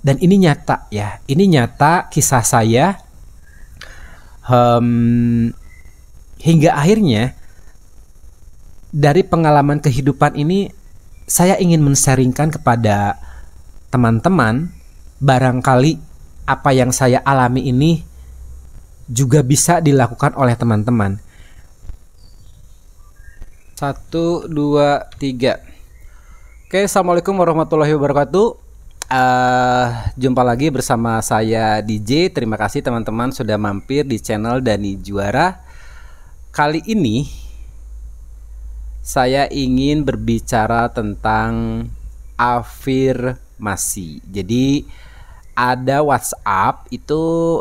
Dan ini nyata ya, ini nyata kisah saya, hingga akhirnya dari pengalaman kehidupan ini saya ingin men-sharingkan kepada teman-teman, barangkali apa yang saya alami ini juga bisa dilakukan oleh teman-teman. 1, 2, 3. Oke, assalamualaikum warahmatullahi wabarakatuh. Jumpa lagi bersama saya DJ. Terima kasih teman-teman sudah mampir di channel Dani Juara. Kali ini saya ingin berbicara tentang afirmasi. Jadi ada WhatsApp itu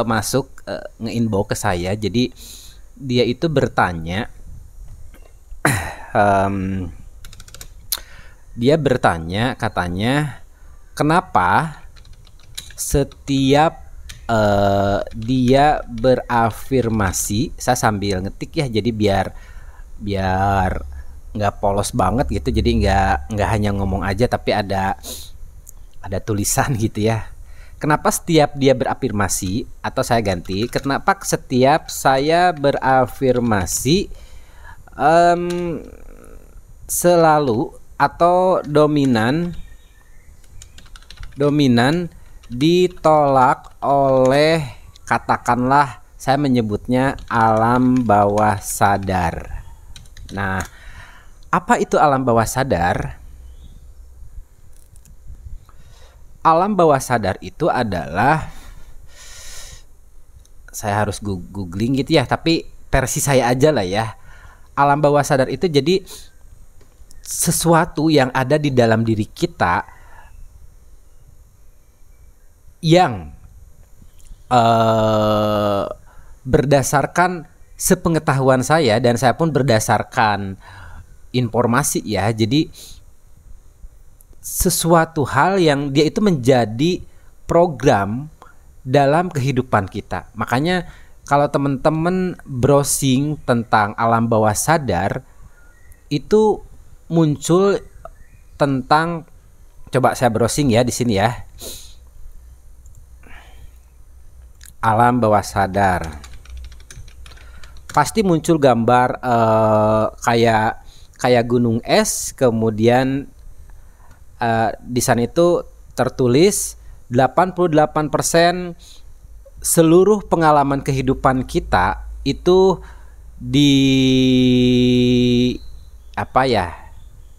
masuk nge-inbox ke saya. Jadi dia itu bertanya, dia bertanya katanya, kenapa setiap dia berafirmasi, saya sambil ngetik ya, jadi biar nggak polos banget gitu, jadi nggak hanya ngomong aja tapi ada tulisan gitu ya. Kenapa setiap dia berafirmasi, atau saya ganti, kenapa setiap saya berafirmasi selalu atau dominan ditolak oleh, katakanlah saya menyebutnya alam bawah sadar. Nah, apa itu alam bawah sadar? Alam bawah sadar itu adalah, saya harus googling gitu ya, tapi versi saya aja lah ya. Alam bawah sadar itu jadi sesuatu yang ada di dalam diri kita yang berdasarkan sepengetahuan saya, dan saya pun berdasarkan informasi ya, jadi sesuatu hal yang dia itu menjadi program dalam kehidupan kita. Makanya kalau teman-teman browsing tentang alam bawah sadar, itu muncul tentang, coba saya browsing ya di sini ya, alam bawah sadar, pasti muncul gambar kayak gunung es, kemudian di sana itu tertulis 88% seluruh pengalaman kehidupan kita itu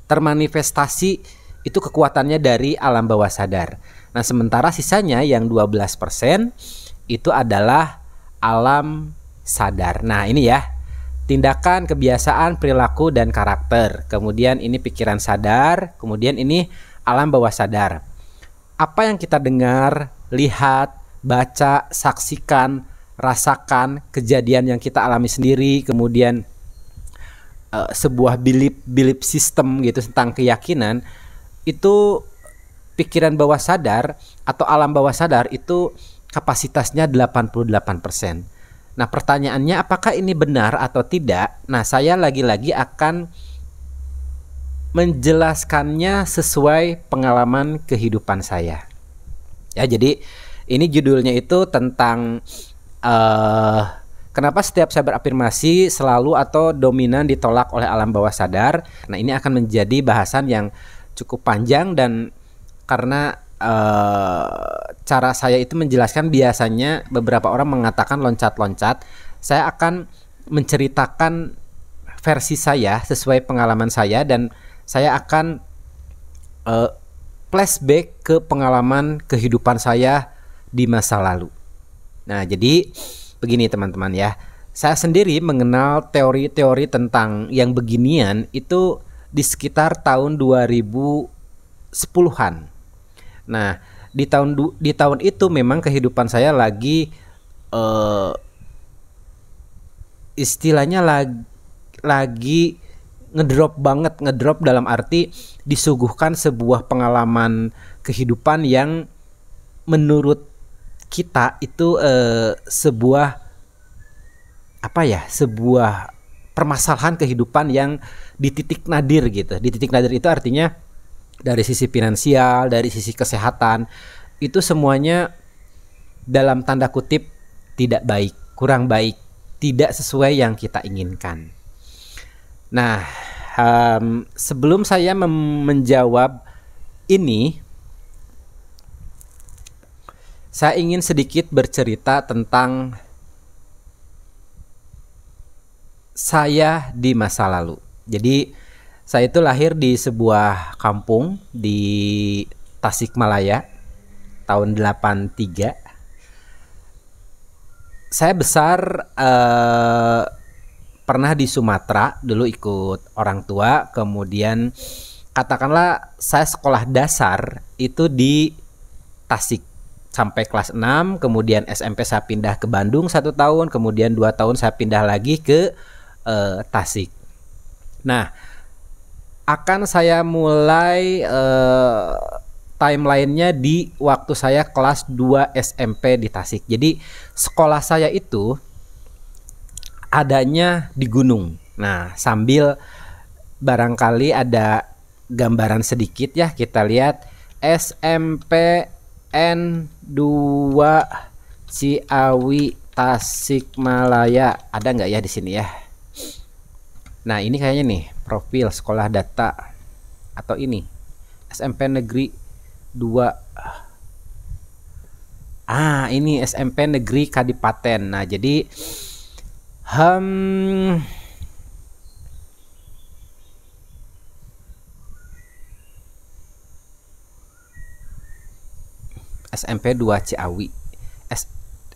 termanifestasi, itu kekuatannya dari alam bawah sadar. Nah, sementara sisanya yang 12% itu adalah alam sadar. Nah, ini ya, tindakan, kebiasaan, perilaku, dan karakter. Kemudian ini pikiran sadar, kemudian ini alam bawah sadar. Apa yang kita dengar, lihat, baca, saksikan, rasakan, kejadian yang kita alami sendiri, kemudian sebuah belief system gitu tentang keyakinan, itu pikiran bawah sadar atau alam bawah sadar itu kapasitasnya 88%. Nah, pertanyaannya apakah ini benar atau tidak? Nah, saya lagi-lagi akan menjelaskannya sesuai pengalaman kehidupan saya. Ya, jadi ini judulnya itu tentang kenapa setiap saya berafirmasi selalu atau dominan ditolak oleh alam bawah sadar. Nah, ini akan menjadi bahasan yang cukup panjang, dan karena cara saya itu menjelaskan, biasanya beberapa orang mengatakan loncat-loncat, saya akan menceritakan versi saya sesuai pengalaman saya, dan saya akan flashback ke pengalaman kehidupan saya di masa lalu. Nah, jadi begini teman-teman ya, saya sendiri mengenal teori-teori tentang yang beginian itu di sekitar tahun 2010-an. Nah, di tahun itu memang kehidupan saya lagi istilahnya lagi ngedrop dalam arti disuguhkan sebuah pengalaman kehidupan yang menurut kita itu sebuah permasalahan kehidupan yang di titik nadir gitu. Di titik nadir itu artinya dari sisi finansial, dari sisi kesehatan, itu semuanya dalam tanda kutip tidak baik, kurang baik, tidak sesuai yang kita inginkan. Nah, sebelum saya menjawab ini, saya ingin sedikit bercerita tentang saya di masa lalu. Jadi, saya itu lahir di sebuah kampung di Tasikmalaya tahun 83. Saya besar pernah di Sumatera, dulu ikut orang tua, kemudian katakanlah saya sekolah dasar itu di Tasik sampai kelas 6, kemudian SMP saya pindah ke Bandung 1 tahun, kemudian 2 tahun saya pindah lagi ke Tasik. Nah, akan saya mulai timelinenya di waktu saya kelas 2 SMP di Tasik. Jadi sekolah saya itu adanya di gunung. Nah, sambil barangkali ada gambaran sedikit ya, kita lihat SMP N2 Ciawi Tasikmalaya. Ada nggak ya di sini ya? Nah, ini kayaknya nih profil sekolah data atau ini SMP Negeri 2. Ini SMP Negeri Kadipaten. Nah, jadi SMP 2 Ciawi.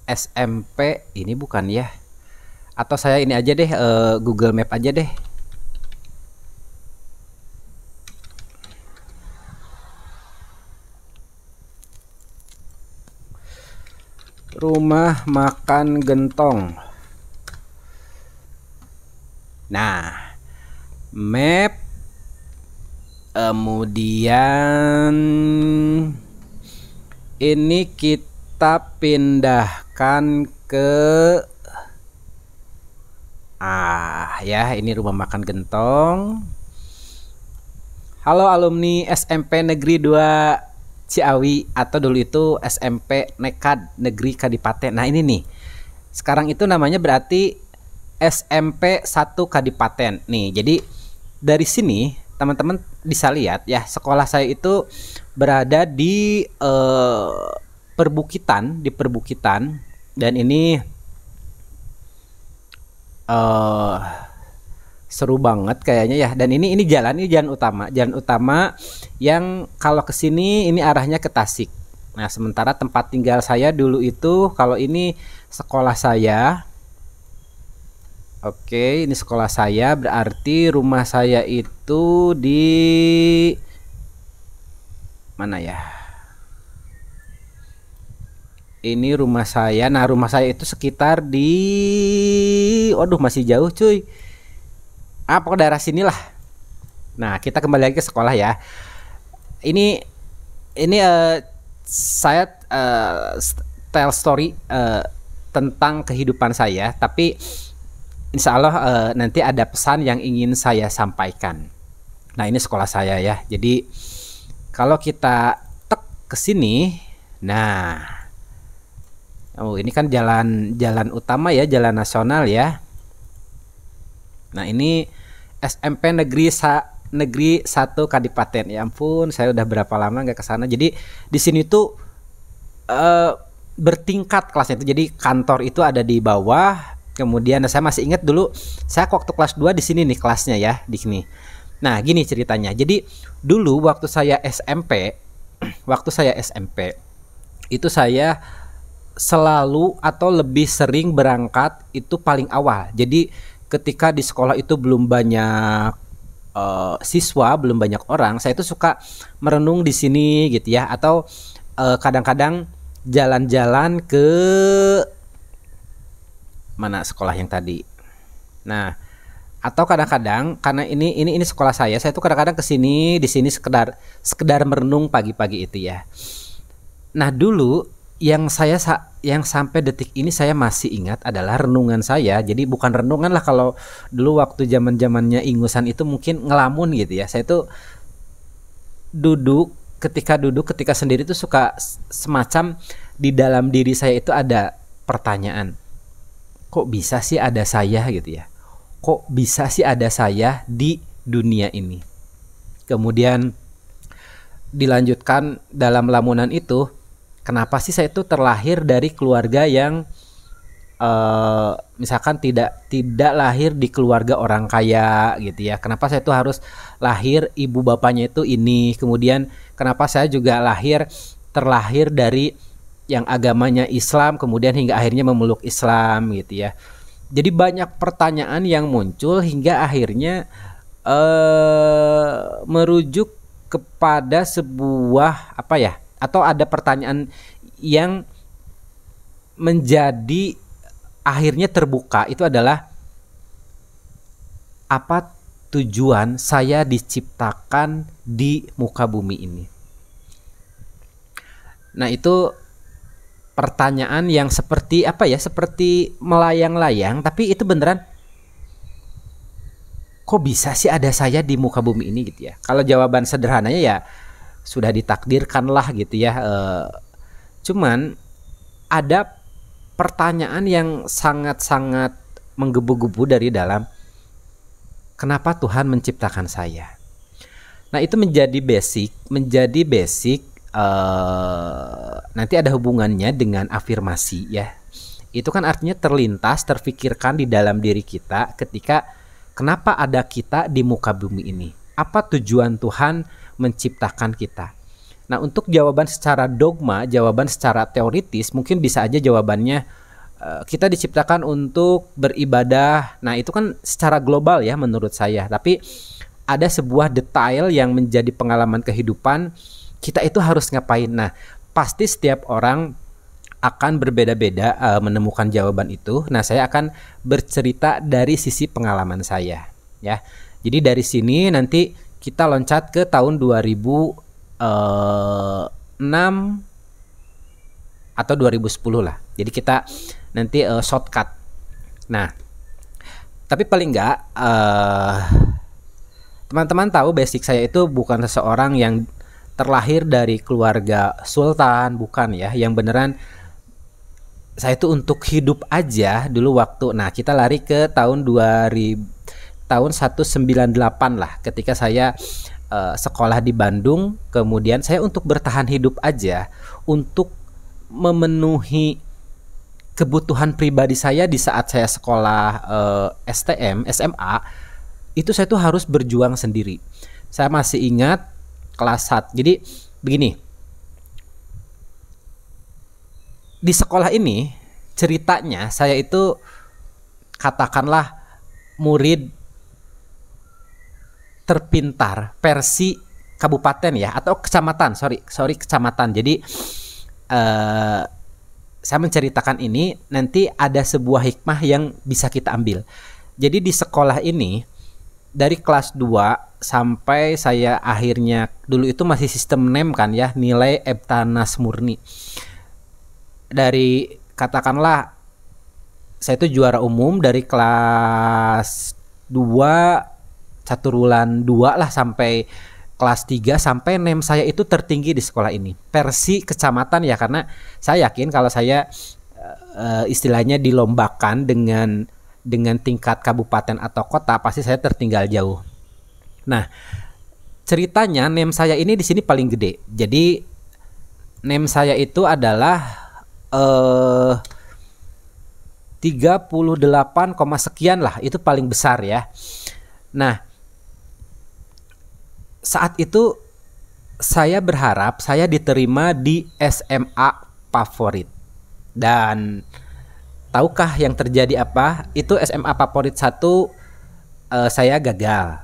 SMP ini bukan ya? Atau saya ini aja deh, Google Map aja deh. Rumah makan Gentong. Nah, map, kemudian ini kita pindahkan ke ya, ini rumah makan Gentong. Halo alumni SMP Negeri 2 Ciawi, atau dulu itu SMP Nekad Negeri Kadipaten. Nah, ini nih. Sekarang itu namanya berarti SMP 1 Kadipaten. Nih, jadi dari sini teman-teman bisa lihat ya, sekolah saya itu berada di perbukitan, dan ini seru banget kayaknya ya. Dan ini jalan utama yang kalau ke sini ini arahnya ke Tasik. Nah, sementara tempat tinggal saya dulu itu, kalau ini sekolah saya. Oke, ini sekolah saya, berarti rumah saya itu di mana ya? Ini rumah saya. Nah, rumah saya itu sekitar di, waduh, masih jauh cuy. Pokoknya daerah sinilah. Nah, kita kembali lagi ke sekolah ya. Ini saya tell story tentang kehidupan saya, tapi insya Allah nanti ada pesan yang ingin saya sampaikan. Nah, ini sekolah saya ya. Jadi kalau kita tek ke sini, nah, ini kan jalan utama ya, jalan nasional ya. Nah, ini SMP Negeri 1 Kadipaten. Ya ampun, saya udah berapa lama nggak ke sana. Jadi di sini tuh bertingkat kelasnya itu. Jadi kantor itu ada di bawah. Kemudian saya masih ingat dulu saya waktu kelas 2 di sini nih kelasnya ya, di sini. Nah, gini ceritanya. Jadi dulu waktu saya SMP itu saya selalu atau lebih sering berangkat itu paling awal. Jadi ketika di sekolah itu belum banyak siswa, belum banyak orang, saya itu suka merenung di sini gitu ya, atau kadang-kadang jalan-jalan ke mana sekolah yang tadi. Nah, atau kadang-kadang karena ini sekolah saya tuh kadang-kadang ke sini, di sini sekedar merenung pagi-pagi itu ya. Nah, dulu yang sampai detik ini saya masih ingat adalah renungan saya. Jadi bukan renungan lah, kalau dulu waktu zamannya ingusan itu mungkin ngelamun gitu ya. Saya tuh duduk ketika duduk, ketika sendiri tuh suka semacam di dalam diri saya itu ada pertanyaan. Kok bisa sih ada saya gitu ya? Kok bisa sih ada saya di dunia ini? Kemudian dilanjutkan dalam lamunan itu, kenapa sih saya itu terlahir dari keluarga yang misalkan tidak lahir di keluarga orang kaya gitu ya. Kenapa saya itu harus lahir ibu bapaknya itu ini. Kemudian kenapa saya juga terlahir dari yang agamanya Islam, kemudian hingga akhirnya memeluk Islam gitu ya. Jadi banyak pertanyaan yang muncul hingga akhirnya merujuk kepada sebuah apa ya, atau ada pertanyaan yang menjadi akhirnya terbuka, itu adalah apa tujuan saya diciptakan di muka bumi ini. Nah, itu pertanyaan yang seperti apa ya, seperti melayang-layang, tapi itu beneran, kok bisa sih ada saya di muka bumi ini gitu ya. Kalau jawaban sederhananya ya sudah ditakdirkan lah gitu ya. Cuman ada pertanyaan yang sangat-sangat menggebu-gebu dari dalam, kenapa Tuhan menciptakan saya? Nah, itu menjadi basic nanti ada hubungannya dengan afirmasi ya. Itu kan artinya terlintas, terfikirkan di dalam diri kita ketika kenapa ada kita di muka bumi ini? Apa tujuan Tuhan menciptakan kita? Nah, untuk jawaban secara dogma, jawaban secara teoritis, mungkin bisa aja jawabannya kita diciptakan untuk beribadah. Nah, itu kan secara global ya menurut saya. Tapi ada sebuah detail yang menjadi pengalaman kehidupan, kita itu harus ngapain. Nah, pasti setiap orang akan berbeda-beda menemukan jawaban itu. Nah, saya akan bercerita dari sisi pengalaman saya ya. Jadi dari sini nanti kita loncat ke tahun 2006 atau 2010 lah. Jadi kita nanti shortcut. Nah, tapi paling enggak teman-teman tahu basic saya itu bukan seseorang yang terlahir dari keluarga sultan, bukan ya. Yang beneran saya itu untuk hidup aja dulu waktu. Nah, kita lari ke tahun 198 lah, ketika saya sekolah di Bandung. Kemudian saya untuk bertahan hidup aja, untuk memenuhi kebutuhan pribadi saya di saat saya sekolah STM, SMA, itu saya tuh harus berjuang sendiri. Saya masih ingat kelas 1. Jadi begini, di sekolah ini ceritanya saya itu katakanlah murid terpintar versi kabupaten ya, atau kecamatan, sorry kecamatan. Jadi saya menceritakan ini, nanti ada sebuah hikmah yang bisa kita ambil. Jadi di sekolah ini dari kelas 2 sampai saya akhirnya, dulu itu masih sistem NEM kan ya, nilai Eptanas murni. Dari katakanlah saya itu juara umum dari kelas 2 caturulan 2 lah sampai kelas 3, sampai NEM saya itu tertinggi di sekolah ini versi kecamatan ya, karena saya yakin kalau saya istilahnya dilombakan dengan tingkat kabupaten atau kota, pasti saya tertinggal jauh. Nah, ceritanya NEM saya ini di sini paling gede. Jadi NEM saya itu adalah 38, sekian lah, itu paling besar ya. Nah, saat itu saya berharap saya diterima di SMA favorit. Dan tahukah yang terjadi apa? Itu SMA favorit 1 saya gagal.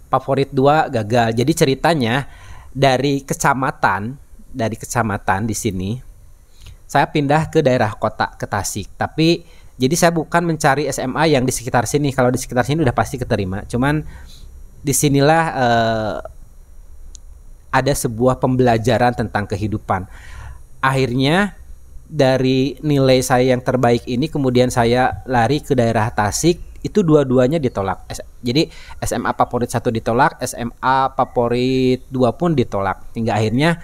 Favorit 2 gagal. Jadi ceritanya dari kecamatan di sini saya pindah ke daerah kota, ke Tasik. Tapi jadi saya bukan mencari SMA yang di sekitar sini. Kalau di sekitar sini udah pasti keterima. Cuman disinilah ada sebuah pembelajaran tentang kehidupan. Akhirnya dari nilai saya yang terbaik ini, kemudian saya lari ke daerah Tasik itu dua-duanya ditolak. Jadi SMA favorit 1 ditolak, SMA favorit 2 pun ditolak. Hingga akhirnya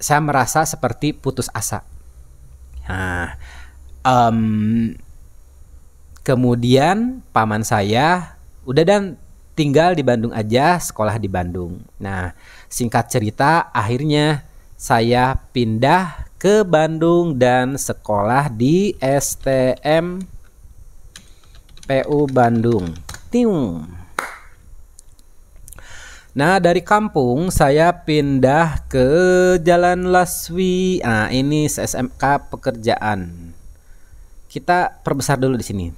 saya merasa seperti putus asa. Nah, kemudian paman saya udah dan tinggal di Bandung aja, sekolah di Bandung. Nah, singkat cerita akhirnya saya pindah ke Bandung dan sekolah di STM PU Bandung. Nah, dari kampung saya pindah ke Jalan Laswi. Nah, ini SMK Pekerjaan. Kita perbesar dulu di sini.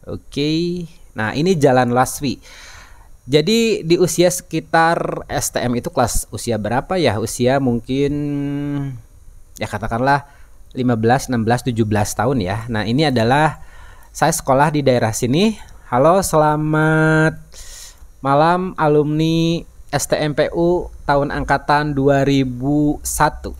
Oke. Nah, ini Jalan Laswi. Jadi di usia sekitar STM itu kelas usia berapa ya? Usia mungkin ya katakanlah 15, 16, 17 tahun ya. Nah, ini adalah saya sekolah di daerah sini. Halo, selamat malam alumni STMPU tahun angkatan 2001.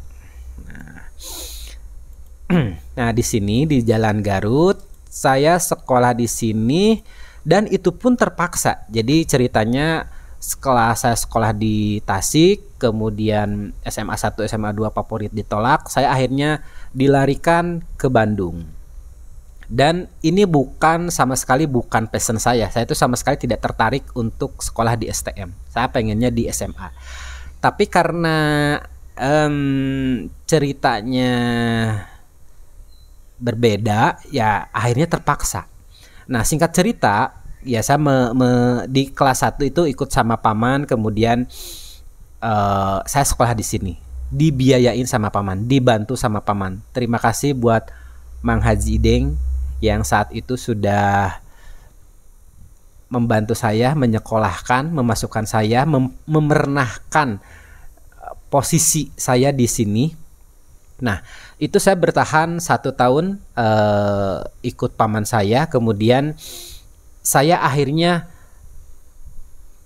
Nah, di sini di Jalan Garut, saya sekolah di sini dan itu pun terpaksa. Jadi ceritanya setelah saya sekolah di Tasik, kemudian SMA 1, SMA 2 favorit ditolak, saya akhirnya dilarikan ke Bandung. Dan ini sama sekali bukan passion saya. Saya itu sama sekali tidak tertarik untuk sekolah di STM. Saya pengennya di SMA. Tapi karena ceritanya berbeda, ya akhirnya terpaksa. Nah, singkat cerita, ya saya di kelas 1 itu ikut sama paman, kemudian saya sekolah di sini. Dibiayain sama paman, dibantu sama paman. Terima kasih buat Mang Haji Ideng yang saat itu sudah membantu saya menyekolahkan, memasukkan saya, memernahkan posisi saya di sini. Nah, itu saya bertahan 1 tahun ikut paman saya, kemudian saya akhirnya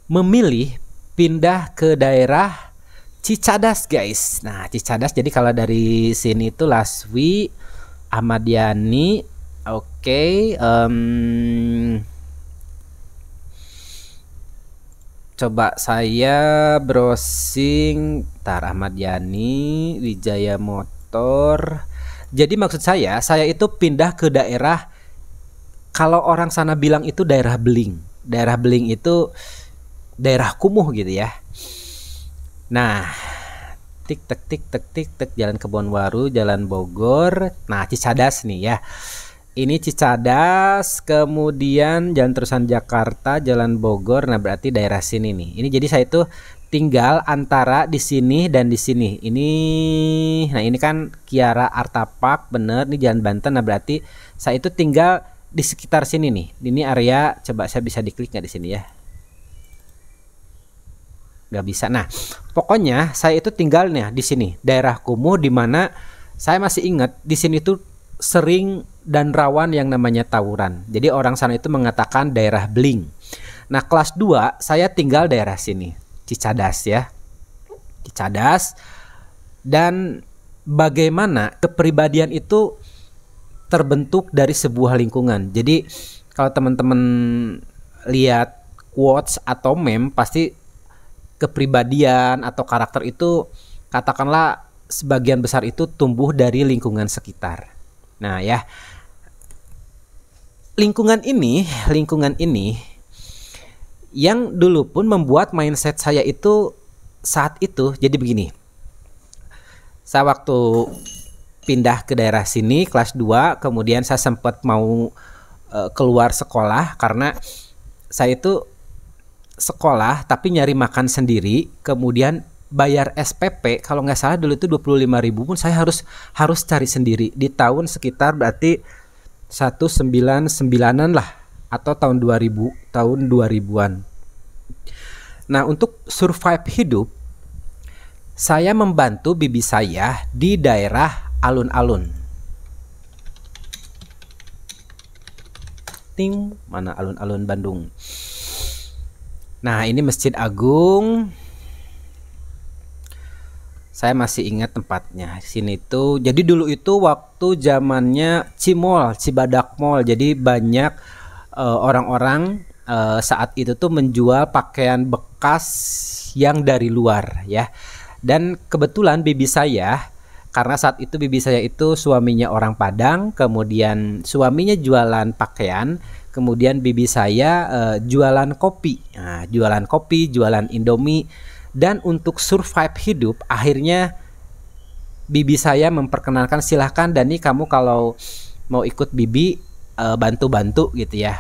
memilih pindah ke daerah Cicadas, guys. Nah, Cicadas, jadi kalau dari sini itu Laswi, Ahmad Yani. Oke, coba saya browsing. Ahmad Yani, Wijaya Motor. Jadi maksud saya itu pindah ke daerah, kalau orang sana bilang itu daerah Beling. Daerah Beling itu daerah kumuh gitu ya. Nah, tik tek Jalan Kebonwaru, Jalan Bogor. Nah, Cicadas nih ya. Ini Cicadas, kemudian Jalan Terusan Jakarta, Jalan Bogor. Nah, berarti daerah sini nih. Ini jadi saya itu tinggal antara di sini dan di sini. Nah ini kan Kiara Artapak, bener. Ini Jalan Banten. Nah, berarti saya itu tinggal di sekitar sini nih. Ini area. Coba saya bisa diklik nggak di sini ya? Nggak bisa. Nah, pokoknya saya itu tinggal nih di sini, daerah kumuh, di mana saya masih ingat di sini tuh sering dan rawan yang namanya tawuran. Jadi orang sana itu mengatakan daerah Bling. Nah, kelas 2 saya tinggal daerah sini, Cicadas ya. Cicadas. Dan bagaimana kepribadian itu terbentuk dari sebuah lingkungan. Jadi kalau teman-teman lihat quotes atau meme, pasti kepribadian atau karakter itu katakanlah sebagian besar itu tumbuh dari lingkungan sekitar. Nah ya, lingkungan ini yang dulu pun membuat mindset saya itu saat itu jadi begini. Saya waktu pindah ke daerah sini kelas 2, kemudian saya sempat mau keluar sekolah karena saya itu sekolah tapi nyari makan sendiri, kemudian bayar SPP kalau nggak salah dulu itu 25.000 pun saya harus cari sendiri di tahun sekitar berarti 199-an lah, atau tahun 2000-an. Nah, untuk survive hidup saya membantu bibi saya di daerah alun-alun. Mana alun-alun Bandung. Nah, ini Masjid Agung. Saya masih ingat tempatnya. Sini tuh, jadi dulu itu waktu zamannya Cimol, Cibadak Mall. Jadi banyak orang-orang saat itu tuh menjual pakaian bekas yang dari luar ya. Dan kebetulan bibi saya, karena saat itu bibi saya itu suaminya orang Padang, kemudian suaminya jualan pakaian, kemudian bibi saya jualan kopi. Nah, jualan kopi, jualan Indomie. Dan untuk survive hidup, akhirnya bibi saya memperkenalkan, silahkan Dani, kamu kalau mau ikut bibi bantu-bantu gitu ya.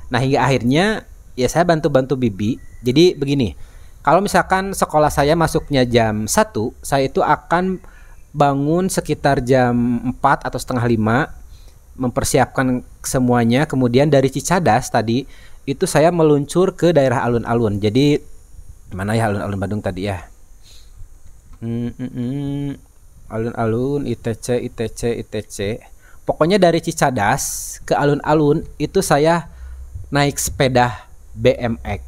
Nah hingga akhirnya ya saya bantu-bantu bibi. Jadi begini, kalau misalkan sekolah saya masuknya jam 1, saya itu akan bangun sekitar jam 4 atau setengah 5, mempersiapkan semuanya. Kemudian dari Cicadas tadi itu saya meluncur ke daerah alun-alun. Jadi mana ya alun-alun Bandung tadi ya? Alun-alun ITC. Pokoknya dari Cicadas ke alun-alun itu saya naik sepeda BMX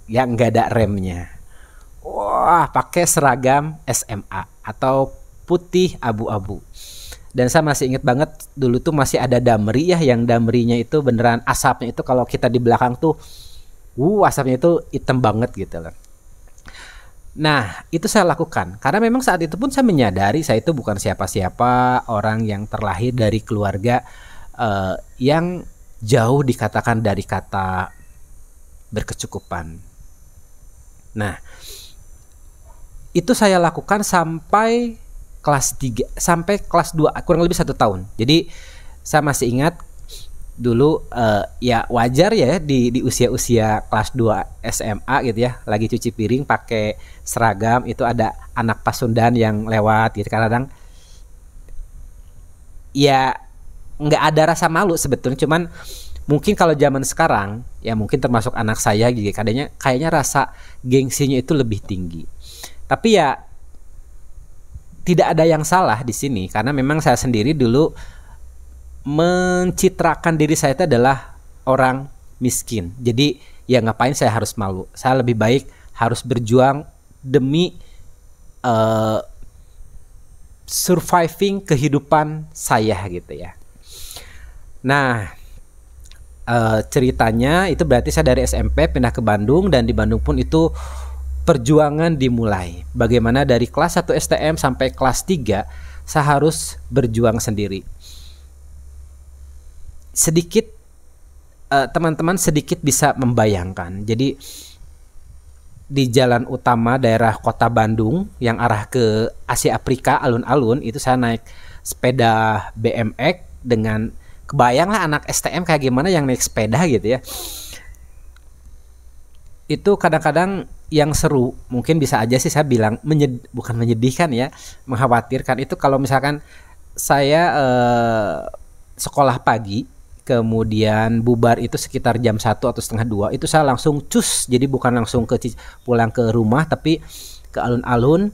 yang nggak ada remnya. Wah, pakai seragam SMA atau putih abu-abu. Dan saya masih ingat banget dulu tuh masih ada damri ya, yang damrinya itu beneran asapnya itu kalau kita di belakang tuh, asapnya itu hitam banget gitu loh. Nah, itu saya lakukan karena memang saat itu pun saya menyadari saya itu bukan siapa-siapa, orang yang terlahir dari keluarga yang jauh dikatakan dari kata berkecukupan. Nah, itu saya lakukan sampai kelas 3, sampai kelas 2, kurang lebih 1 tahun. Jadi saya masih ingat dulu ya wajar ya di usia-usia kelas 2 SMA gitu ya, lagi cuci piring pakai seragam, itu ada anak Pasundan yang lewat gitu, kadang ya nggak ada rasa malu sebetulnya, cuman mungkin kalau zaman sekarang ya mungkin termasuk anak saya gitu, kayaknya rasa gengsinya itu lebih tinggi. Tapi ya tidak ada yang salah di sini karena memang saya sendiri dulu mencitrakan diri saya itu adalah orang miskin. Jadi ya ngapain saya harus malu? Saya lebih baik harus berjuang demi surviving kehidupan saya gitu ya. Nah, ceritanya itu berarti saya dari SMP pindah ke Bandung, dan di Bandung pun itu perjuangan dimulai. Bagaimana dari kelas 1 STM sampai kelas 3 saya harus berjuang sendiri. Sedikit teman-teman sedikit bisa membayangkan. Jadi di jalan utama daerah kota Bandung yang arah ke Asia Afrika, alun-alun, itu saya naik sepeda BMX dengan, kebayang lah anak STM kayak gimana yang naik sepeda gitu ya. Itu kadang-kadang yang seru, mungkin bisa aja sih saya bilang bukan menyedihkan ya, mengkhawatirkan, itu kalau misalkan saya sekolah pagi kemudian bubar itu sekitar jam 1 atau setengah 2, itu saya langsung cus, jadi bukan langsung pulang ke rumah tapi ke alun-alun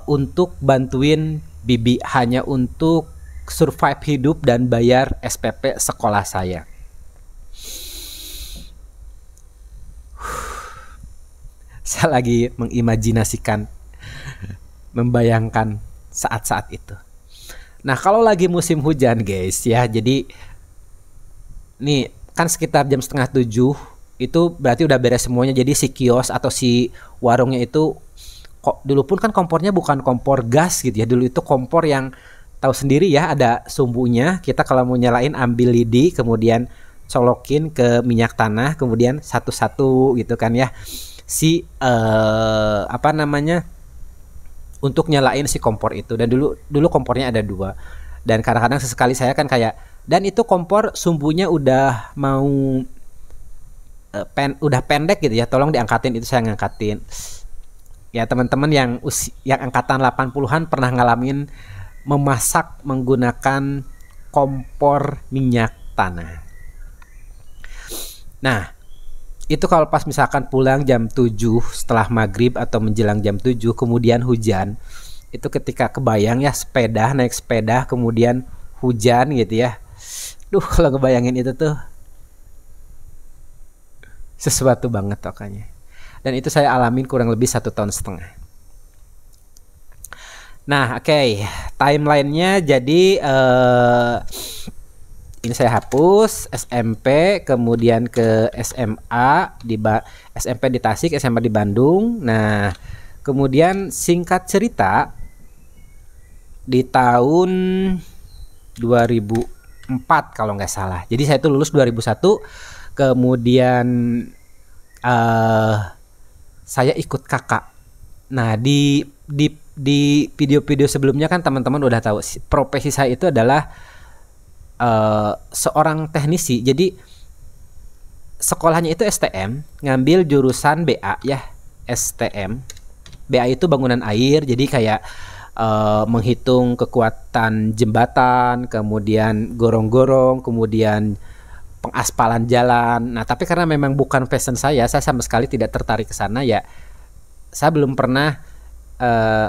untuk bantuin bibi, hanya untuk survive hidup dan bayar SPP sekolah saya. Saya lagi mengimajinasikan, membayangkan saat-saat itu. Nah, kalau lagi musim hujan guys ya, jadi nih kan sekitar jam setengah 7 itu berarti udah beres semuanya. Jadi si kios atau si warungnya itu, kok dulu pun kan kompornya bukan kompor gas gitu ya, dulu itu kompor yang tahu sendiri ya, ada sumbunya. Kita kalau mau nyalain ambil lidi, kemudian colokin ke minyak tanah, kemudian satu-satu gitu kan ya, si apa namanya, untuk nyalain si kompor itu. Dan dulu kompornya ada 2, dan kadang-kadang sesekali saya kan kayak, dan itu kompor sumbunya udah mau udah pendek gitu ya, tolong diangkatin. Itu saya ngangkatin ya. Teman-teman yang angkatan 80-an pernah ngalamin memasak menggunakan kompor minyak tanah. Nah, itu kalau pas misalkan pulang jam 7 setelah maghrib atau menjelang jam 7 kemudian hujan, itu ketika kebayang ya naik sepeda kemudian hujan gitu ya. Duh, kalau ngebayangin itu tuh sesuatu banget pokoknya. Dan itu saya alamin kurang lebih 1,5 tahun. Nah, oke, timelinenya jadi ini saya hapus SMP, kemudian ke SMA SMP di Tasik, SMA di Bandung. Nah, kemudian singkat cerita di tahun 2004 kalau nggak salah. Jadi saya itu lulus 2001, kemudian saya ikut kakak. Nah, di video-video sebelumnya kan teman-teman udah tahu profesi saya itu adalah seorang teknisi. Jadi sekolahnya itu STM, ngambil jurusan BA ya, STM. BA itu bangunan air, jadi kayak menghitung kekuatan jembatan, kemudian gorong-gorong, kemudian pengaspalan jalan. Nah, tapi karena memang bukan passion saya sama sekali tidak tertarik ke sana ya. Saya belum pernah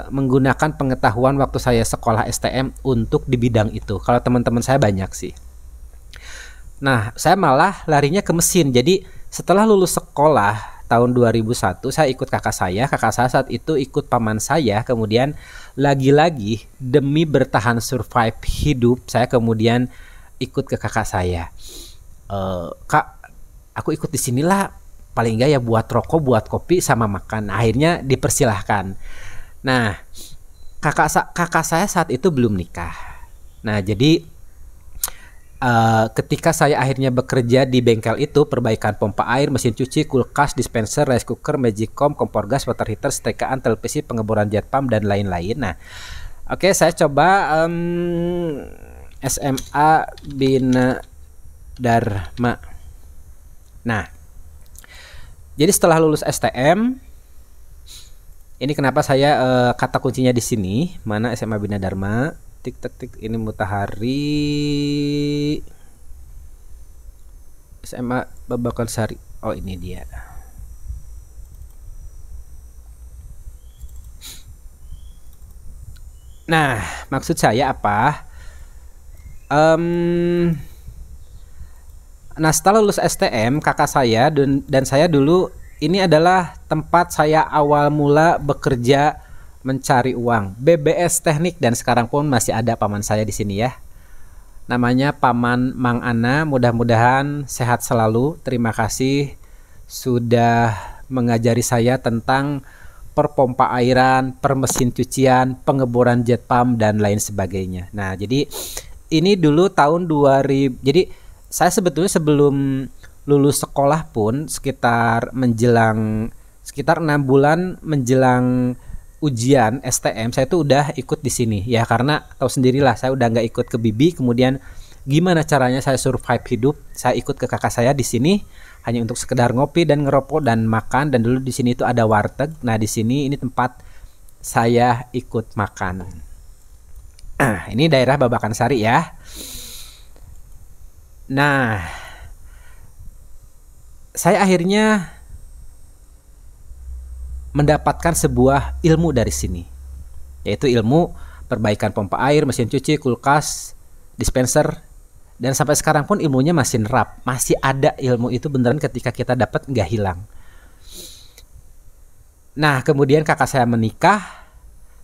menggunakan pengetahuan waktu saya sekolah STM untuk di bidang itu. Kalau teman-teman saya banyak sih. Nah, saya malah larinya ke mesin. Jadi setelah lulus sekolah tahun 2001, saya ikut kakak saya. Kakak saya saat itu ikut paman saya. Kemudian lagi-lagi demi bertahan survive hidup, saya kemudian ikut ke kakak saya. Kak, aku ikut di sinilah, paling enggak ya buat rokok, buat kopi sama makan. Akhirnya dipersilahkan. Nah, kakak saya saat itu belum nikah. Nah, jadi ketika saya akhirnya bekerja di bengkel itu, perbaikan pompa air, mesin cuci, kulkas, dispenser, rice cooker, magicom, kompor gas, water heater, setrikaan, televisi, pengeboran jet pump dan lain-lain. Nah, oke, saya coba SMA Bina Dharma. Nah, jadi setelah lulus STM, ini kenapa saya kata kuncinya di sini, mana SMA Bina Dharma, tik tik tik, ini Mutahari, SMA Babakan Sari. Oh, ini dia. Nah, maksud saya apa? Nah, setelah lulus STM, kakak saya dan saya dulu, ini adalah tempat saya awal mula bekerja mencari uang. BBS Teknik, dan sekarang pun masih ada paman saya di sini ya. Namanya Paman Mang Ana. Mudah-mudahan sehat selalu. Terima kasih sudah mengajari saya tentang perpompa airan, permesin cucian, pengeboran jet pump dan lain sebagainya. Nah, jadi ini dulu tahun 2000. Jadi saya sebetulnya sebelum lulus sekolah pun sekitar 6 bulan menjelang ujian STM, saya tuh udah ikut di sini ya, karena tahu sendirilah saya udah nggak ikut ke Bibi. Kemudian gimana caranya saya survive hidup, saya ikut ke kakak saya di sini hanya untuk sekedar ngopi dan ngerokok dan makan. Dan dulu di sini itu ada warteg. Nah, di sini ini tempat saya ikut makan. Ini daerah Babakan Sari ya. Nah, saya akhirnya mendapatkan sebuah ilmu dari sini, yaitu ilmu perbaikan pompa air, mesin cuci, kulkas, dispenser, dan sampai sekarang pun ilmunya masih nerap, masih ada ilmu itu beneran, ketika kita dapat nggak hilang. Nah, kemudian kakak saya menikah,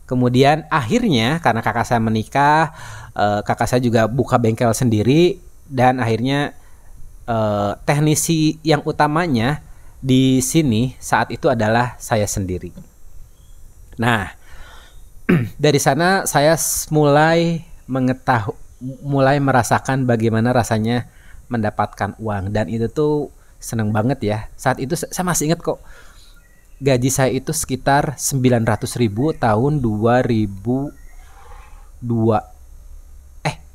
kemudian akhirnya karena kakak saya menikah, kakak saya juga buka bengkel sendiri, dan akhirnya teknisi yang utamanya di sini saat itu adalah saya sendiri. Nah, dari sana saya mulai mulai merasakan bagaimana rasanya mendapatkan uang, dan itu tuh seneng banget ya. Saat itu saya masih ingat kok, gaji saya itu sekitar 900.000 tahun 2002.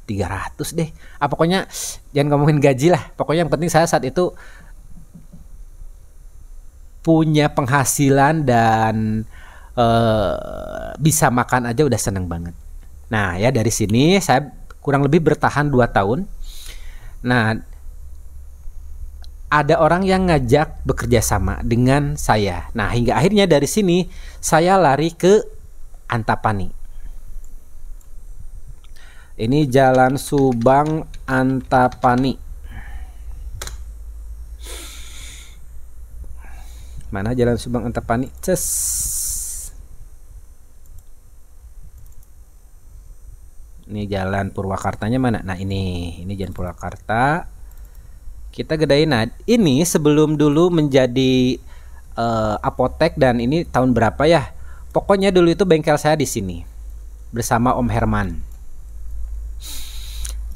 300 deh. Pokoknya jangan ngomongin gaji lah. Pokoknya yang penting saya saat itu punya penghasilan dan bisa makan aja udah seneng banget. Nah, ya dari sini saya kurang lebih bertahan 2 tahun. Nah, ada orang yang ngajak bekerja sama dengan saya. Nah, hingga akhirnya dari sini saya lari ke Antapani. Ini Jalan Subang Antapani. Mana Jalan Subang Antapani? Ini jalan Purwakartanya mana? Nah ini jalan Purwakarta. Kita gedein. Nah ini sebelum dulu menjadi apotek, dan ini tahun berapa ya? Pokoknya dulu itu bengkel saya di sini bersama Om Herman.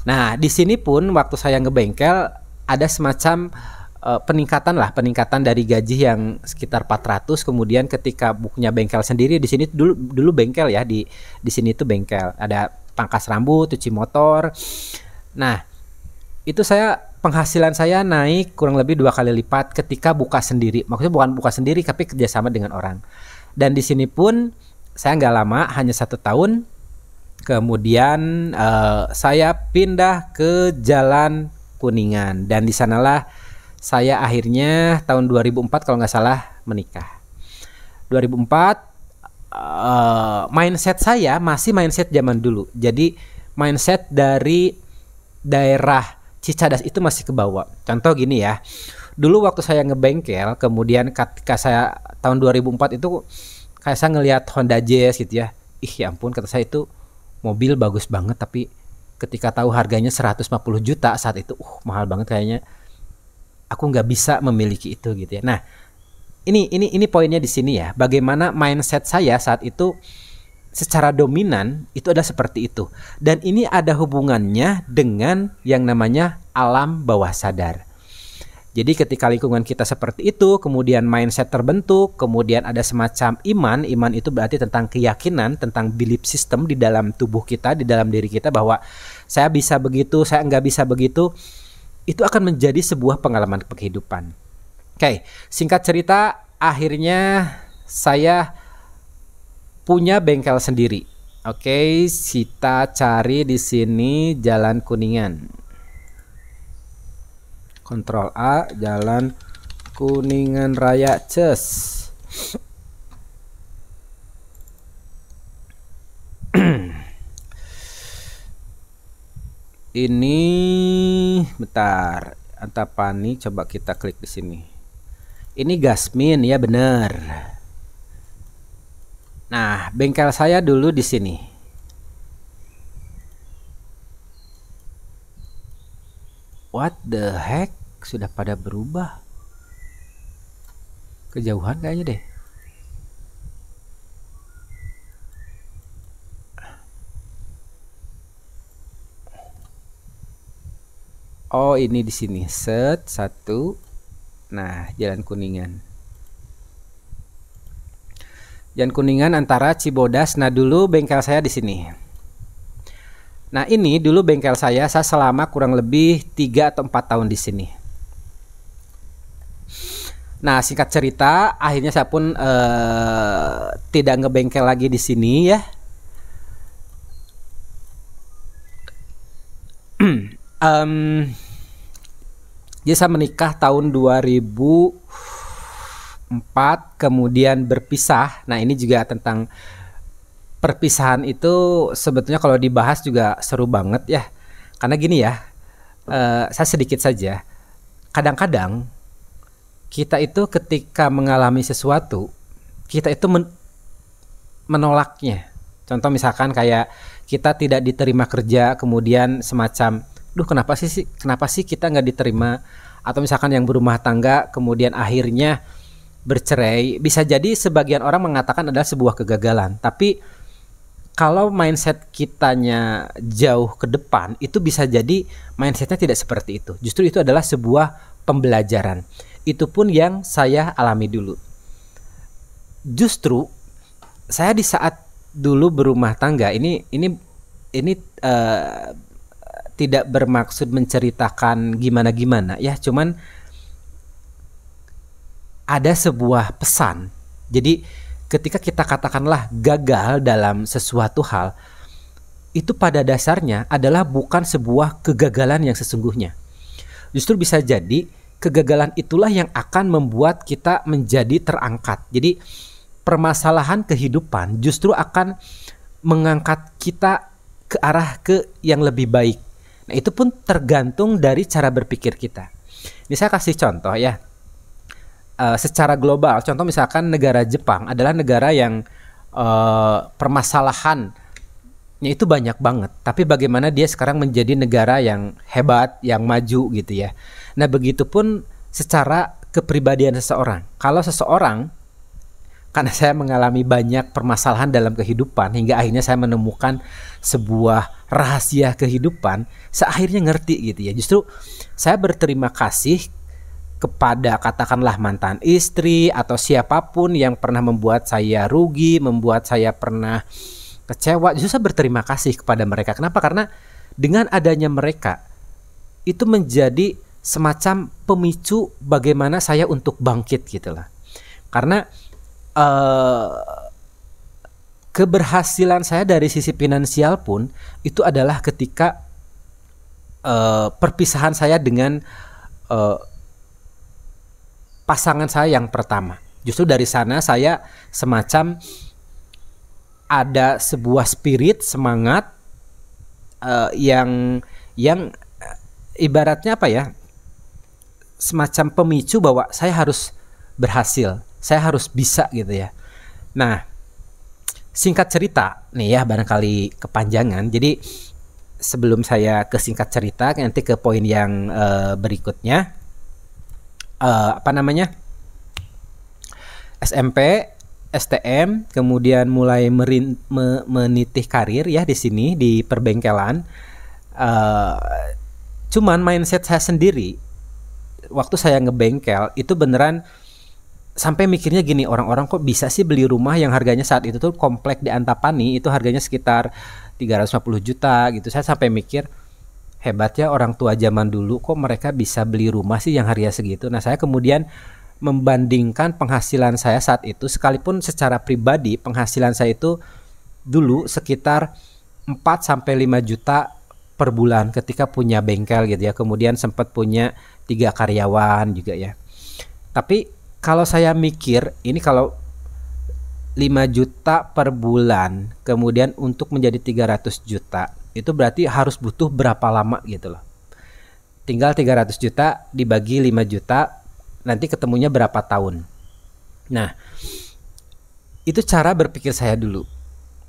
Nah di sini pun waktu saya ngebengkel ada semacam peningkatan dari gaji yang sekitar 400. Kemudian ketika punya bengkel sendiri di sini, dulu bengkel ya, di sini tuh bengkel, ada pangkas rambut, cuci motor. Nah itu penghasilan saya naik kurang lebih 2 kali lipat ketika buka sendiri. Maksudnya bukan buka sendiri, tapi kerjasama dengan orang. Dan di sini pun saya nggak lama, hanya 1 tahun. Kemudian saya pindah ke Jalan Kuningan, dan di sanalah saya akhirnya tahun 2004 kalau nggak salah menikah. 2004 mindset saya masih mindset zaman dulu. Jadi mindset dari daerah Cicadas itu masih ke bawah. Contoh gini ya. Dulu waktu saya ngebengkel, kemudian ketika saya tahun 2004 itu kayak saya ngelihat Honda Jazz gitu ya. Ya ampun, kata saya itu mobil bagus banget, tapi ketika tahu harganya 150 juta saat itu, mahal banget kayaknya. Aku nggak bisa memiliki itu gitu ya. Nah, ini poinnya di sini ya. Bagaimana mindset saya saat itu secara dominan itu adalah seperti itu. Dan ini ada hubungannya dengan yang namanya alam bawah sadar. Jadi ketika lingkungan kita seperti itu, kemudian mindset terbentuk, kemudian ada semacam iman. Iman itu berarti tentang keyakinan, tentang belief system di dalam tubuh kita, di dalam diri kita, bahwa saya bisa begitu, saya nggak bisa begitu. Itu akan menjadi sebuah pengalaman kehidupan. Oke, singkat cerita, akhirnya saya punya bengkel sendiri. Oke, kita cari di sini Jalan Kuningan. Kontrol A, Jalan Kuningan Raya, Ces. Ini bentar, Antapani, coba kita klik di sini. Ini Gasmin ya, bener. Nah, bengkel saya dulu di sini. What the heck? Sudah pada berubah. Kejauhan kayaknya deh. Oh, ini di sini. Set 1. Nah, Jalan Kuningan. Jalan Kuningan antara Cibodas. Nah, dulu bengkel saya di sini. Nah, ini dulu bengkel saya selama kurang lebih 3 atau 4 tahun di sini. Nah, singkat cerita, akhirnya saya pun tidak ngebengkel lagi di sini ya. Jadi saya menikah tahun 2004, kemudian berpisah. Nah, ini juga tentang perpisahan itu sebetulnya kalau dibahas juga seru banget ya. Karena gini ya, saya sedikit saja. Kadang-kadang kita itu ketika mengalami sesuatu, kita itu menolaknya. Contoh misalkan kayak kita tidak diterima kerja, kemudian semacam, kenapa sih kita nggak diterima? Atau misalkan yang berumah tangga, kemudian akhirnya bercerai. Bisa jadi sebagian orang mengatakan adalah sebuah kegagalan. Tapi kalau mindset kitanya jauh ke depan, itu bisa jadi mindsetnya tidak seperti itu. Justru itu adalah sebuah pembelajaran. Itu pun yang saya alami dulu. Justru saya di saat dulu berumah tangga, ini tidak bermaksud menceritakan gimana-gimana ya, cuman ada sebuah pesan. Jadi ketika kita katakanlah gagal dalam sesuatu hal, itu pada dasarnya adalah bukan sebuah kegagalan yang sesungguhnya. Justru bisa jadi kegagalan itulah yang akan membuat kita menjadi terangkat. Jadi permasalahan kehidupan justru akan mengangkat kita ke arah yang lebih baik. Nah, itu pun tergantung dari cara berpikir kita. Ini saya kasih contoh ya. Secara global, contoh misalkan negara Jepang adalah negara yang permasalahan itu banyak banget. Tapi bagaimana dia sekarang menjadi negara yang hebat, yang maju gitu ya. Nah, begitupun secara kepribadian seseorang. Kalau seseorang, karena saya mengalami banyak permasalahan dalam kehidupan hingga akhirnya saya menemukan sebuah rahasia kehidupan, saya akhirnya ngerti gitu ya. Justru saya berterima kasih kepada katakanlah mantan istri atau siapapun yang pernah membuat saya rugi, membuat saya pernah kecewa. Justru saya berterima kasih kepada mereka. Kenapa? Karena dengan adanya mereka itu menjadi semacam pemicu bagaimana saya untuk bangkit gitu lah. Karena keberhasilan saya dari sisi finansial pun itu adalah ketika perpisahan saya dengan pasangan saya yang pertama. Justru dari sana saya semacam ada sebuah spirit semangat yang ibaratnya apa ya, semacam pemicu bahwa saya harus berhasil, saya harus bisa gitu ya. Nah, singkat cerita nih ya, barangkali kepanjangan. Jadi sebelum saya ke singkat cerita, nanti ke poin yang berikutnya, SMP, STM, kemudian mulai menitih karir ya di sini di perbengkelan. Cuman mindset saya sendiri waktu saya ngebengkel itu beneran sampai mikirnya gini, orang-orang kok bisa sih beli rumah yang harganya saat itu tuh komplek di Antapani itu harganya sekitar 350 juta gitu. Saya sampai mikir, hebat ya orang tua zaman dulu, kok mereka bisa beli rumah sih yang harga segitu. Nah, saya kemudian membandingkan penghasilan saya saat itu, sekalipun secara pribadi penghasilan saya itu dulu sekitar 4 sampai 5 juta per bulan ketika punya bengkel gitu ya. Kemudian sempat punya 3 karyawan juga ya. Tapi kalau saya mikir, ini kalau 5 juta per bulan kemudian untuk menjadi 300 juta, itu berarti harus butuh berapa lama gitu loh. Tinggal 300 juta dibagi 5 juta, nanti ketemunya berapa tahun. Nah, itu cara berpikir saya dulu.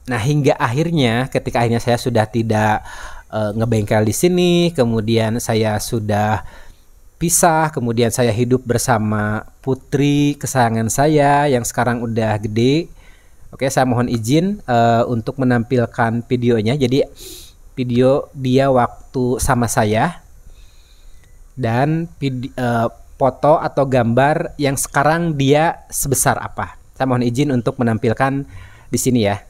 Nah, hingga akhirnya ketika akhirnya saya sudah tidak ngebengkel di sini, kemudian saya sudah pisah, kemudian saya hidup bersama putri kesayangan saya yang sekarang udah gede. Oke, saya mohon izin untuk menampilkan videonya. Jadi video dia waktu sama saya dan foto atau gambar yang sekarang dia sebesar apa. Saya mohon izin untuk menampilkan di sini ya.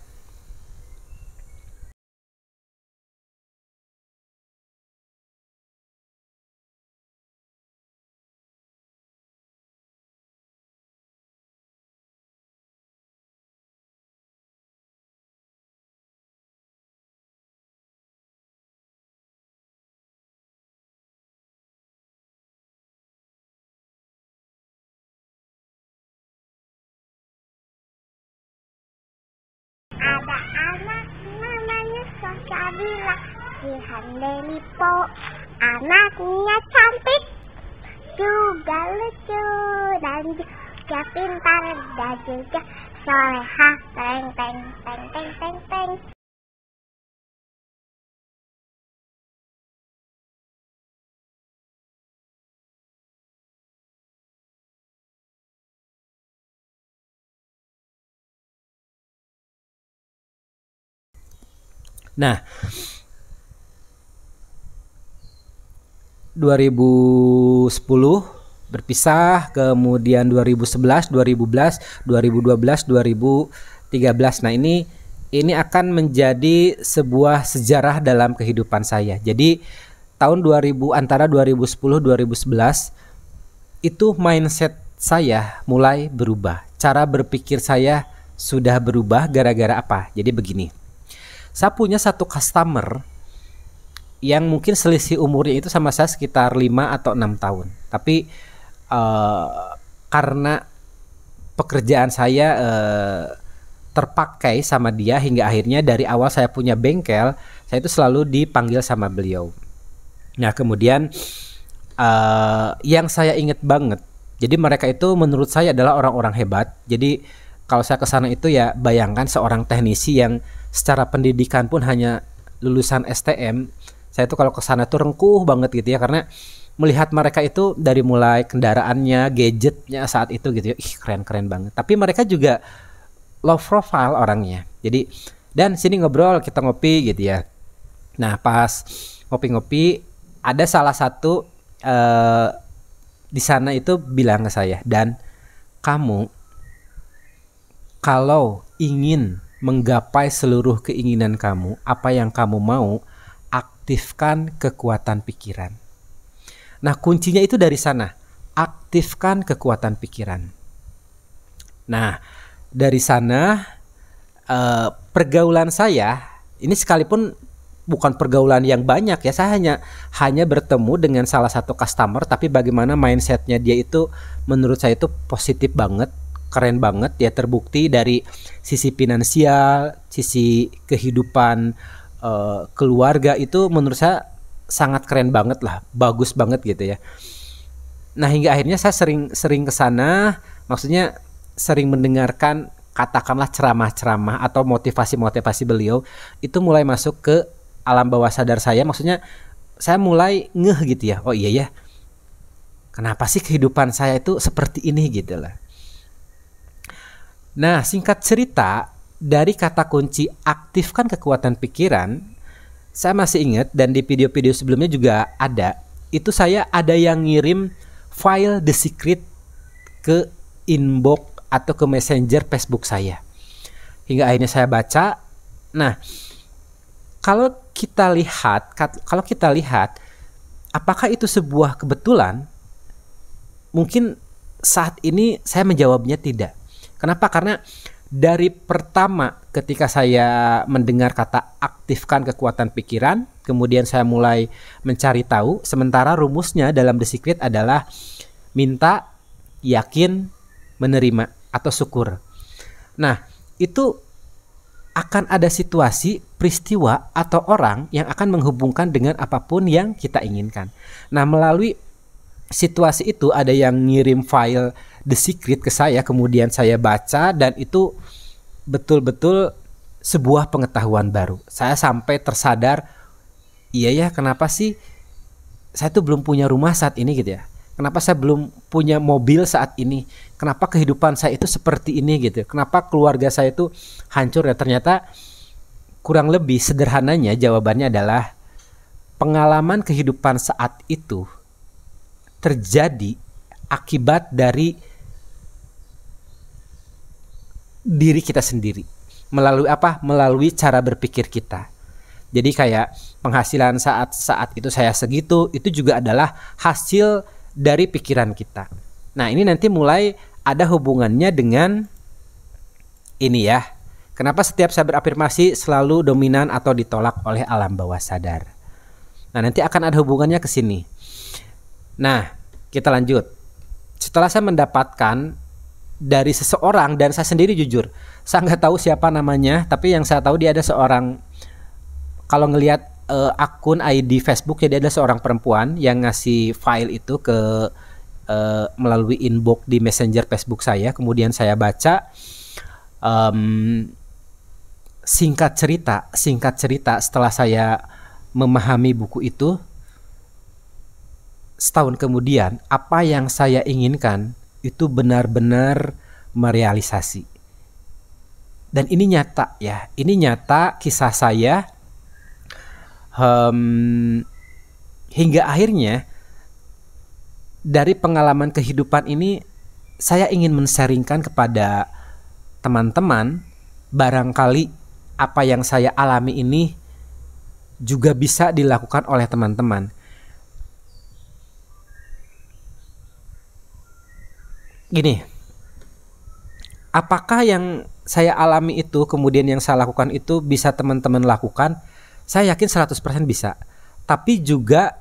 Ada anak namanya Salsabila, Ilham Delipo. Anaknya cantik, juga lucu, dan juga pintar, dan juga soleha. Teng teng teng teng teng teng. Nah, 2010 berpisah, kemudian 2011, 2011, 2012, 2013. Nah, ini akan menjadi sebuah sejarah dalam kehidupan saya. Jadi tahun 2000 antara 2010 2011 itu mindset saya mulai berubah. Cara berpikir saya sudah berubah gara-gara apa? Jadi begini. Saya punya satu customer yang mungkin selisih umurnya itu sama saya sekitar 5 atau 6 tahun. Tapi karena pekerjaan saya terpakai sama dia hingga akhirnya dari awal saya punya bengkel, saya itu selalu dipanggil sama beliau. Nah, kemudian yang saya ingat banget, jadi mereka itu menurut saya adalah orang-orang hebat. Jadi kalau saya kesana itu ya bayangkan seorang teknisi yang secara pendidikan pun hanya lulusan STM, saya tuh kalau ke sana tuh rengkuh banget gitu ya, karena melihat mereka itu dari mulai kendaraannya, gadgetnya saat itu gitu ya, keren-keren banget. Tapi mereka juga low profile orangnya. Jadi dan sini ngobrol, kita ngopi gitu ya. Nah pas ngopi-ngopi ada salah satu di sana itu bilang ke saya, dan kamu kalau ingin menggapai seluruh keinginan kamu, apa yang kamu mau, aktifkan kekuatan pikiran. Nah kuncinya itu dari sana, aktifkan kekuatan pikiran. Nah dari sana pergaulan saya ini, sekalipun bukan pergaulan yang banyak ya, saya hanya bertemu dengan salah satu customer, tapi bagaimana mindsetnya dia itu menurut saya itu positif banget, keren banget ya, terbukti dari sisi finansial, sisi kehidupan keluarga itu menurut saya sangat keren banget lah, bagus banget gitu ya. Nah hingga akhirnya saya sering ke sana, maksudnya sering mendengarkan katakanlah ceramah-ceramah atau motivasi-motivasi beliau, itu mulai masuk ke alam bawah sadar saya. Maksudnya saya mulai ngeh gitu ya, oh iya ya, kenapa sih kehidupan saya itu seperti ini gitu lah. Nah singkat cerita, dari kata kunci aktifkan kekuatan pikiran, saya masih ingat, dan di video-video sebelumnya juga ada, itu saya ada yang ngirim file The Secret ke inbox atau ke messenger Facebook saya. Hingga akhirnya saya baca. Nah, kalau kita lihat apakah itu sebuah kebetulan? Mungkin saat ini saya menjawabnya tidak. Kenapa? Karena dari pertama ketika saya mendengar kata aktifkan kekuatan pikiran, kemudian saya mulai mencari tahu, sementara rumusnya dalam The Secret adalah minta, yakin, menerima atau syukur. Nah, itu akan ada situasi, peristiwa atau orang yang akan menghubungkan dengan apapun yang kita inginkan. Nah, melalui situasi itu ada yang ngirim file The Secret ke saya, kemudian saya baca, dan itu betul-betul sebuah pengetahuan baru. Saya sampai tersadar, iya ya, kenapa sih saya tuh belum punya rumah saat ini gitu ya. Kenapa saya belum punya mobil saat ini? Kenapa kehidupan saya itu seperti ini gitu? Kenapa keluarga saya itu hancur ya? Ternyata kurang lebih sederhananya jawabannya adalah pengalaman kehidupan saat itu terjadi akibat dari diri kita sendiri. Melalui apa? Melalui cara berpikir kita. Jadi kayak penghasilan saat itu saya segitu, itu juga adalah hasil dari pikiran kita. Nah ini nanti mulai ada hubungannya dengan ini ya. Kenapa setiap saya berafirmasi selalu dominan atau ditolak oleh alam bawah sadar? Nah nanti akan ada hubungannya ke sini. Nah kita lanjut. Setelah saya mendapatkan dari seseorang, dan saya sendiri jujur, saya nggak tahu siapa namanya, tapi yang saya tahu dia ada seorang, kalau ngelihat akun ID Facebook, jadi ada seorang perempuan yang ngasih file itu ke melalui inbox di messenger Facebook saya. Kemudian saya baca, singkat cerita setelah saya memahami buku itu, setahun kemudian apa yang saya inginkan itu benar-benar merealisasi. Dan ini nyata ya, ini nyata kisah saya. Hingga akhirnya dari pengalaman kehidupan ini saya ingin men-sharingkan kepada teman-teman, barangkali apa yang saya alami ini juga bisa dilakukan oleh teman-teman. Gini, apakah yang saya alami itu kemudian yang saya lakukan itu bisa teman-teman lakukan? Saya yakin 100% bisa. Tapi juga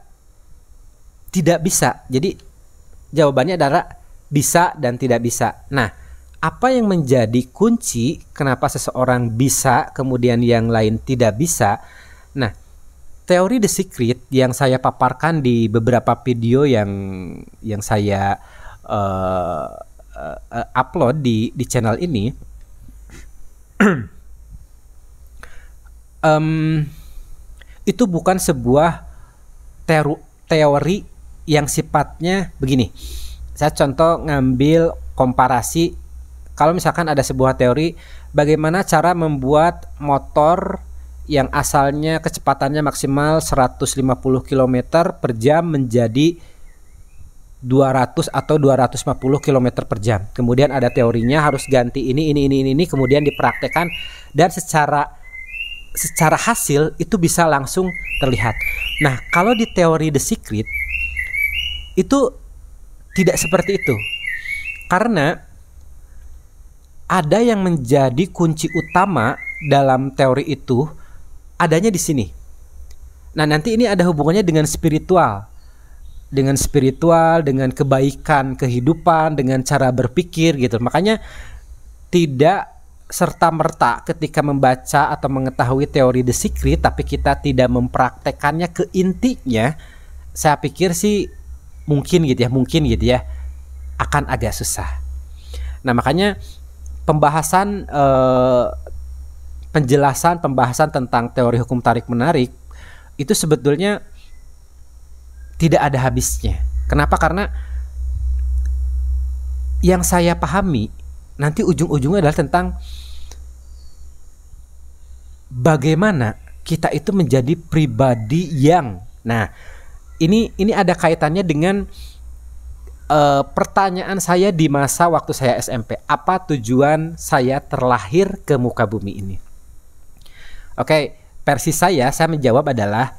tidak bisa. Jadi jawabannya adalah bisa dan tidak bisa. Nah, apa yang menjadi kunci kenapa seseorang bisa kemudian yang lain tidak bisa? Nah, teori The Secret yang saya paparkan di beberapa video yang saya upload di channel ini itu bukan sebuah teori yang sifatnya begini. Saya contoh ngambil komparasi, kalau misalkan ada sebuah teori bagaimana cara membuat motor yang asalnya kecepatannya maksimal 150 km per jam menjadi 200 atau 250 km per jam. Kemudian ada teorinya harus ganti ini, kemudian dipraktekkan dan secara hasil itu bisa langsung terlihat. Nah, kalau di teori The Secret itu tidak seperti itu. Karena ada yang menjadi kunci utama dalam teori itu adanya di sini. Nah, nanti ini ada hubungannya dengan spiritual, dengan kebaikan kehidupan, dengan cara berpikir gitu. Makanya tidak serta-merta ketika membaca atau mengetahui teori The Secret tapi kita tidak mempraktekannya ke intinya, saya pikir sih mungkin gitu ya akan agak susah. Nah, makanya pembahasan tentang teori hukum tarik menarik itu sebetulnya tidak ada habisnya. Kenapa? Karena yang saya pahami nanti ujung-ujungnya adalah tentang bagaimana kita itu menjadi pribadi yang, nah ini ada kaitannya dengan pertanyaan saya di masa waktu saya SMP. Apa tujuan saya terlahir ke muka bumi ini? Oke, versi saya menjawab adalah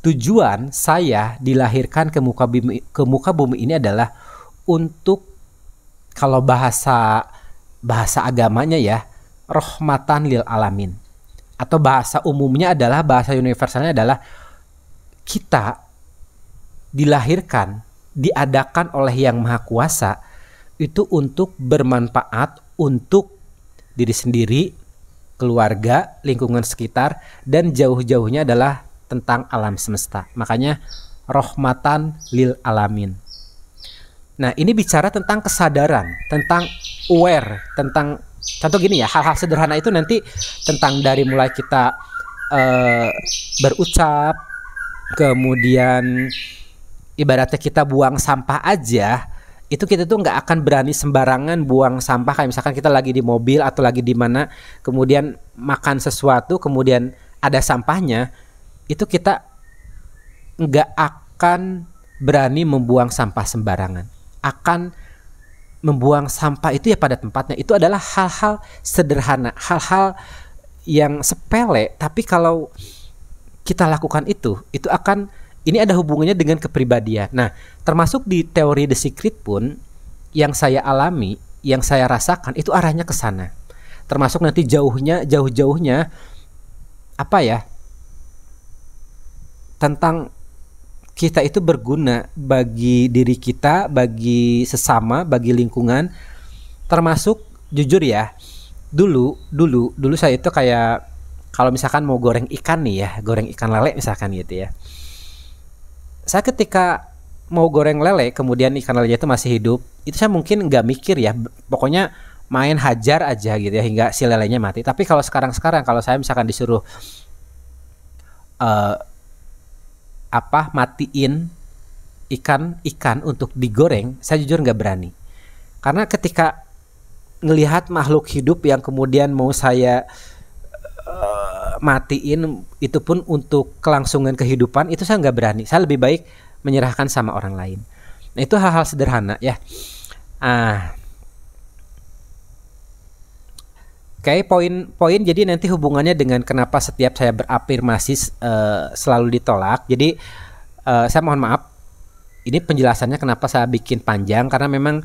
tujuan saya dilahirkan ke muka bumi ini adalah untuk, kalau bahasa agamanya ya, rahmatan lil alamin, atau bahasa umumnya adalah, bahasa universalnya adalah kita dilahirkan, diadakan oleh Yang Maha Kuasa itu untuk bermanfaat untuk diri sendiri, keluarga, lingkungan sekitar, dan jauh-jauhnya adalah tentang alam semesta. Makanya rahmatan lil alamin. Nah, ini bicara tentang kesadaran, tentang aware, tentang contoh gini ya, hal-hal sederhana itu nanti tentang dari mulai kita berucap, kemudian ibaratnya kita buang sampah aja, itu kita tuh nggak akan berani sembarangan buang sampah. Kayak misalkan kita lagi di mobil atau lagi di mana, kemudian makan sesuatu, kemudian ada sampahnya, itu kita nggak akan berani membuang sampah sembarangan. Akan membuang sampah itu ya pada tempatnya. Itu adalah hal-hal sederhana, hal-hal yang sepele, tapi kalau kita lakukan itu akan, ini ada hubungannya dengan kepribadian. Nah, termasuk di teori The Secret pun yang saya alami, yang saya rasakan itu arahnya ke sana. Termasuk nanti jauh-jauhnya apa ya? Tentang kita itu berguna bagi diri kita, bagi sesama, bagi lingkungan. Termasuk jujur ya, dulu saya itu kayak kalau misalkan mau goreng ikan nih ya, goreng ikan lele misalkan gitu ya. Saya ketika mau goreng lele, kemudian ikan lelenya itu masih hidup, itu saya mungkin nggak mikir ya, pokoknya main hajar aja gitu ya hingga si lelenya mati. Tapi kalau sekarang kalau saya misalkan disuruh matiin ikan untuk digoreng, saya jujur nggak berani. Karena ketika ngelihat makhluk hidup yang kemudian mau saya matiin, itu pun untuk kelangsungan kehidupan, itu saya nggak berani. Saya lebih baik menyerahkan sama orang lain. Nah, itu hal-hal sederhana ya. Oke, poin jadi nanti hubungannya dengan kenapa setiap saya berafirmasi selalu ditolak. Jadi saya mohon maaf, ini penjelasannya kenapa saya bikin panjang, karena memang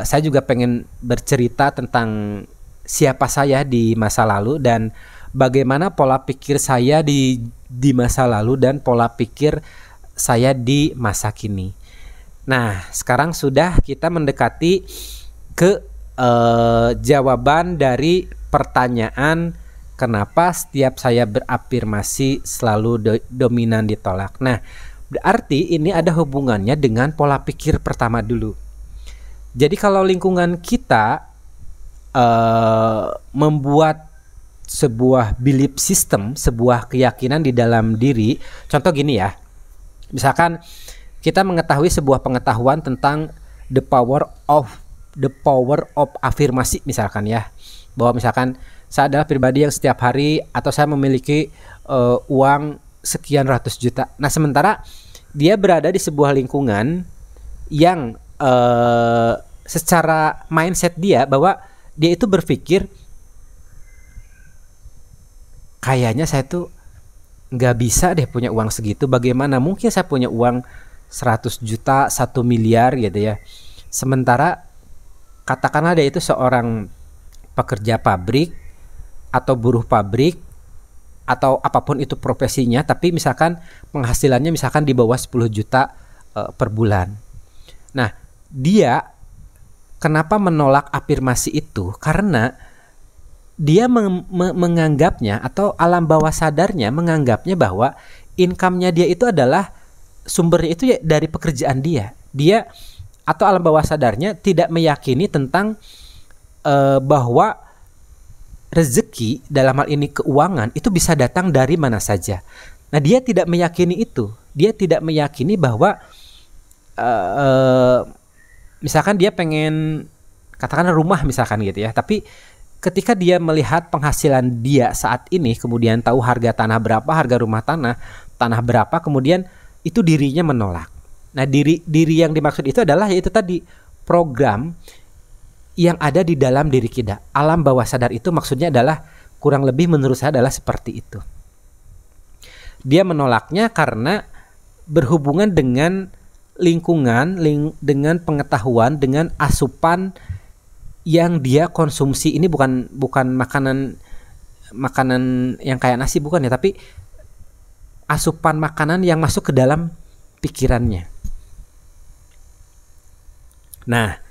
saya juga pengen bercerita tentang siapa saya di masa lalu dan bagaimana pola pikir saya di masa lalu dan pola pikir saya di masa kini. Nah, sekarang sudah kita mendekati ke jawaban dari pertanyaan kenapa setiap saya berafirmasi selalu dominan ditolak. Nah, berarti ini ada hubungannya dengan pola pikir pertama dulu. Jadi kalau lingkungan kita membuat sebuah belief system, sebuah keyakinan di dalam diri. Contoh gini ya, misalkan kita mengetahui sebuah pengetahuan tentang the power of afirmasi misalkan ya, bahwa misalkan saya adalah pribadi yang setiap hari atau saya memiliki uang sekian ratus juta. Nah sementara dia berada di sebuah lingkungan yang secara mindset dia bahwa dia itu berpikir kayaknya saya tuh nggak bisa deh punya uang segitu. Bagaimana mungkin saya punya uang 100 juta, 1 miliar gitu ya. Sementara katakanlah dia itu seorang pekerja pabrik atau buruh pabrik atau apapun itu profesinya, tapi misalkan penghasilannya misalkan di bawah 10 juta per bulan. Nah, dia kenapa menolak afirmasi itu? Karena dia menganggapnya atau alam bawah sadarnya menganggapnya bahwa income-nya dia itu adalah sumbernya itu ya dari pekerjaan dia. Dia atau alam bawah sadarnya tidak meyakini tentang bahwa rezeki dalam hal ini keuangan itu bisa datang dari mana saja. Nah, dia tidak meyakini itu. Dia tidak meyakini bahwa misalkan dia pengen katakanlah rumah misalkan gitu ya, tapi ketika dia melihat penghasilan dia saat ini, kemudian tahu harga tanah berapa, harga rumah tanah berapa, kemudian itu dirinya menolak. Nah, diri yang dimaksud itu adalah yaitu tadi program yang ada di dalam diri kita. Alam bawah sadar itu maksudnya adalah kurang lebih menurut saya adalah seperti itu. Dia menolaknya karena berhubungan dengan lingkungan, dengan pengetahuan, dengan asupan yang dia konsumsi. Ini bukan makanan yang kayak nasi, bukan ya, tapi asupan makanan yang masuk ke dalam pikirannya. Nah,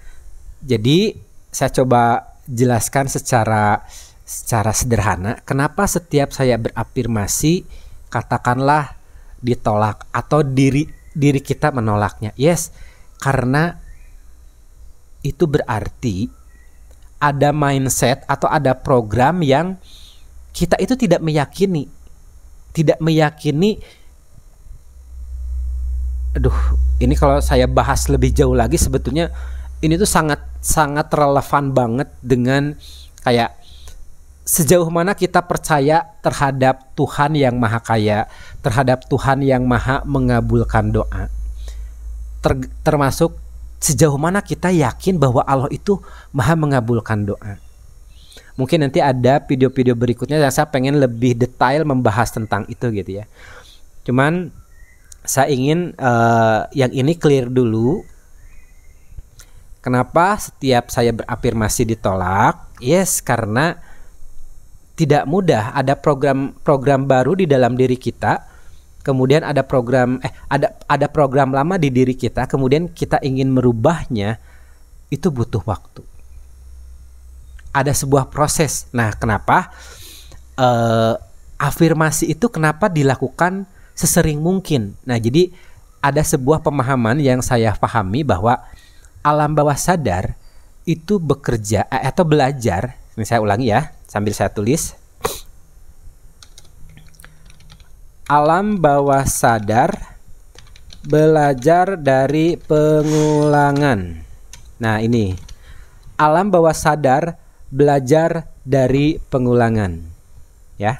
jadi saya coba jelaskan secara sederhana kenapa setiap saya berafirmasi katakanlah ditolak atau diri kita menolaknya. Yes, karena itu berarti ada mindset atau ada program yang kita itu tidak meyakini. Aduh, ini kalau saya bahas lebih jauh lagi sebetulnya ini tuh sangat relevan banget dengan kayak sejauh mana kita percaya terhadap Tuhan yang Maha Kaya, terhadap Tuhan yang Maha mengabulkan doa. Termasuk sejauh mana kita yakin bahwa Allah itu Maha mengabulkan doa. Mungkin nanti ada video-video berikutnya yang saya pengen lebih detail membahas tentang itu gitu ya. Cuman saya ingin yang ini clear dulu. Kenapa setiap saya berafirmasi ditolak? Yes, karena tidak mudah. Ada program baru di dalam diri kita. Kemudian ada program lama di diri kita, kemudian kita ingin merubahnya, itu butuh waktu. Ada sebuah proses. Nah, kenapa afirmasi itu kenapa dilakukan sesering mungkin? Nah, jadi ada sebuah pemahaman yang saya pahami bahwa alam bawah sadar itu bekerja atau belajar. Ini saya ulangi ya, sambil saya tulis. Alam bawah sadar belajar dari pengulangan. Nah, ini alam bawah sadar belajar dari pengulangan, ya.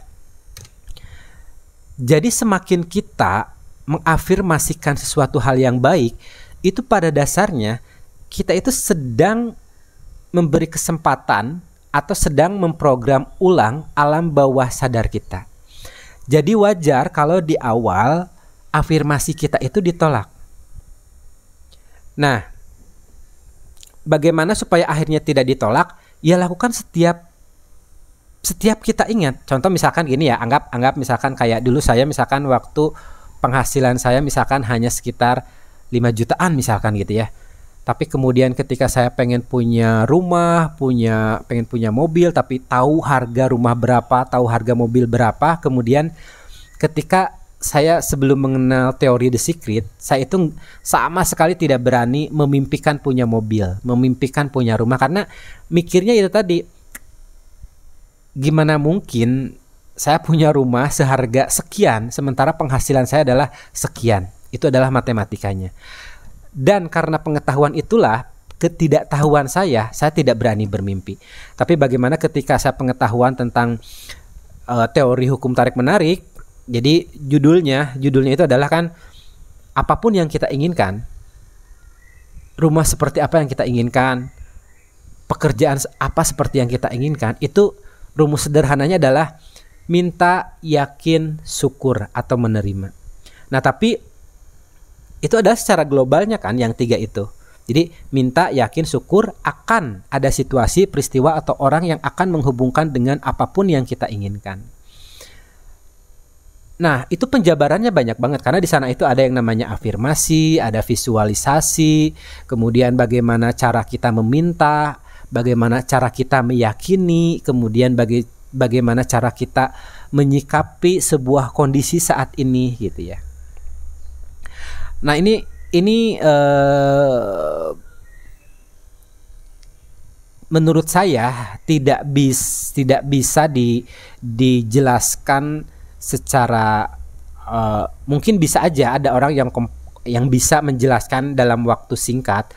Jadi semakin kita mengafirmasikan sesuatu hal yang baik, itu pada dasarnya kita itu sedang memberi kesempatan atau sedang memprogram ulang alam bawah sadar kita. Jadi wajar kalau di awal afirmasi kita itu ditolak. Nah, bagaimana supaya akhirnya tidak ditolak? Ya lakukan setiap kita ingat. Contoh misalkan gini ya, anggap misalkan kayak dulu saya misalkan waktu penghasilan saya misalkan hanya sekitar 5 jutaan misalkan gitu ya. Tapi kemudian ketika saya pengen punya rumah, pengen punya mobil, tapi tahu harga rumah berapa, tahu harga mobil berapa, kemudian ketika saya sebelum mengenal teori The Secret, saya itu sama sekali tidak berani memimpikan punya mobil, memimpikan punya rumah, karena mikirnya itu tadi, gimana mungkin saya punya rumah seharga sekian sementara penghasilan saya adalah sekian. Itu adalah matematikanya. Dan karena pengetahuan itulah, ketidaktahuan saya tidak berani bermimpi. Tapi bagaimana ketika saya pengetahuan tentang teori hukum tarik menarik, jadi judulnya itu adalah kan, apapun yang kita inginkan, rumah seperti apa yang kita inginkan, pekerjaan apa seperti yang kita inginkan, itu rumus sederhananya adalah minta, yakin, syukur atau menerima. Nah tapi itu adalah secara globalnya kan yang 3 itu. Jadi minta, yakin, syukur akan ada situasi, peristiwa atau orang yang akan menghubungkan dengan apapun yang kita inginkan. Nah, itu penjabarannya banyak banget karena di sana itu ada yang namanya afirmasi, ada visualisasi, kemudian bagaimana cara kita meminta, bagaimana cara kita meyakini, kemudian bagaimana cara kita menyikapi sebuah kondisi saat ini gitu ya. Nah, ini menurut saya tidak bisa dijelaskan secara mungkin bisa aja ada orang yang bisa menjelaskan dalam waktu singkat,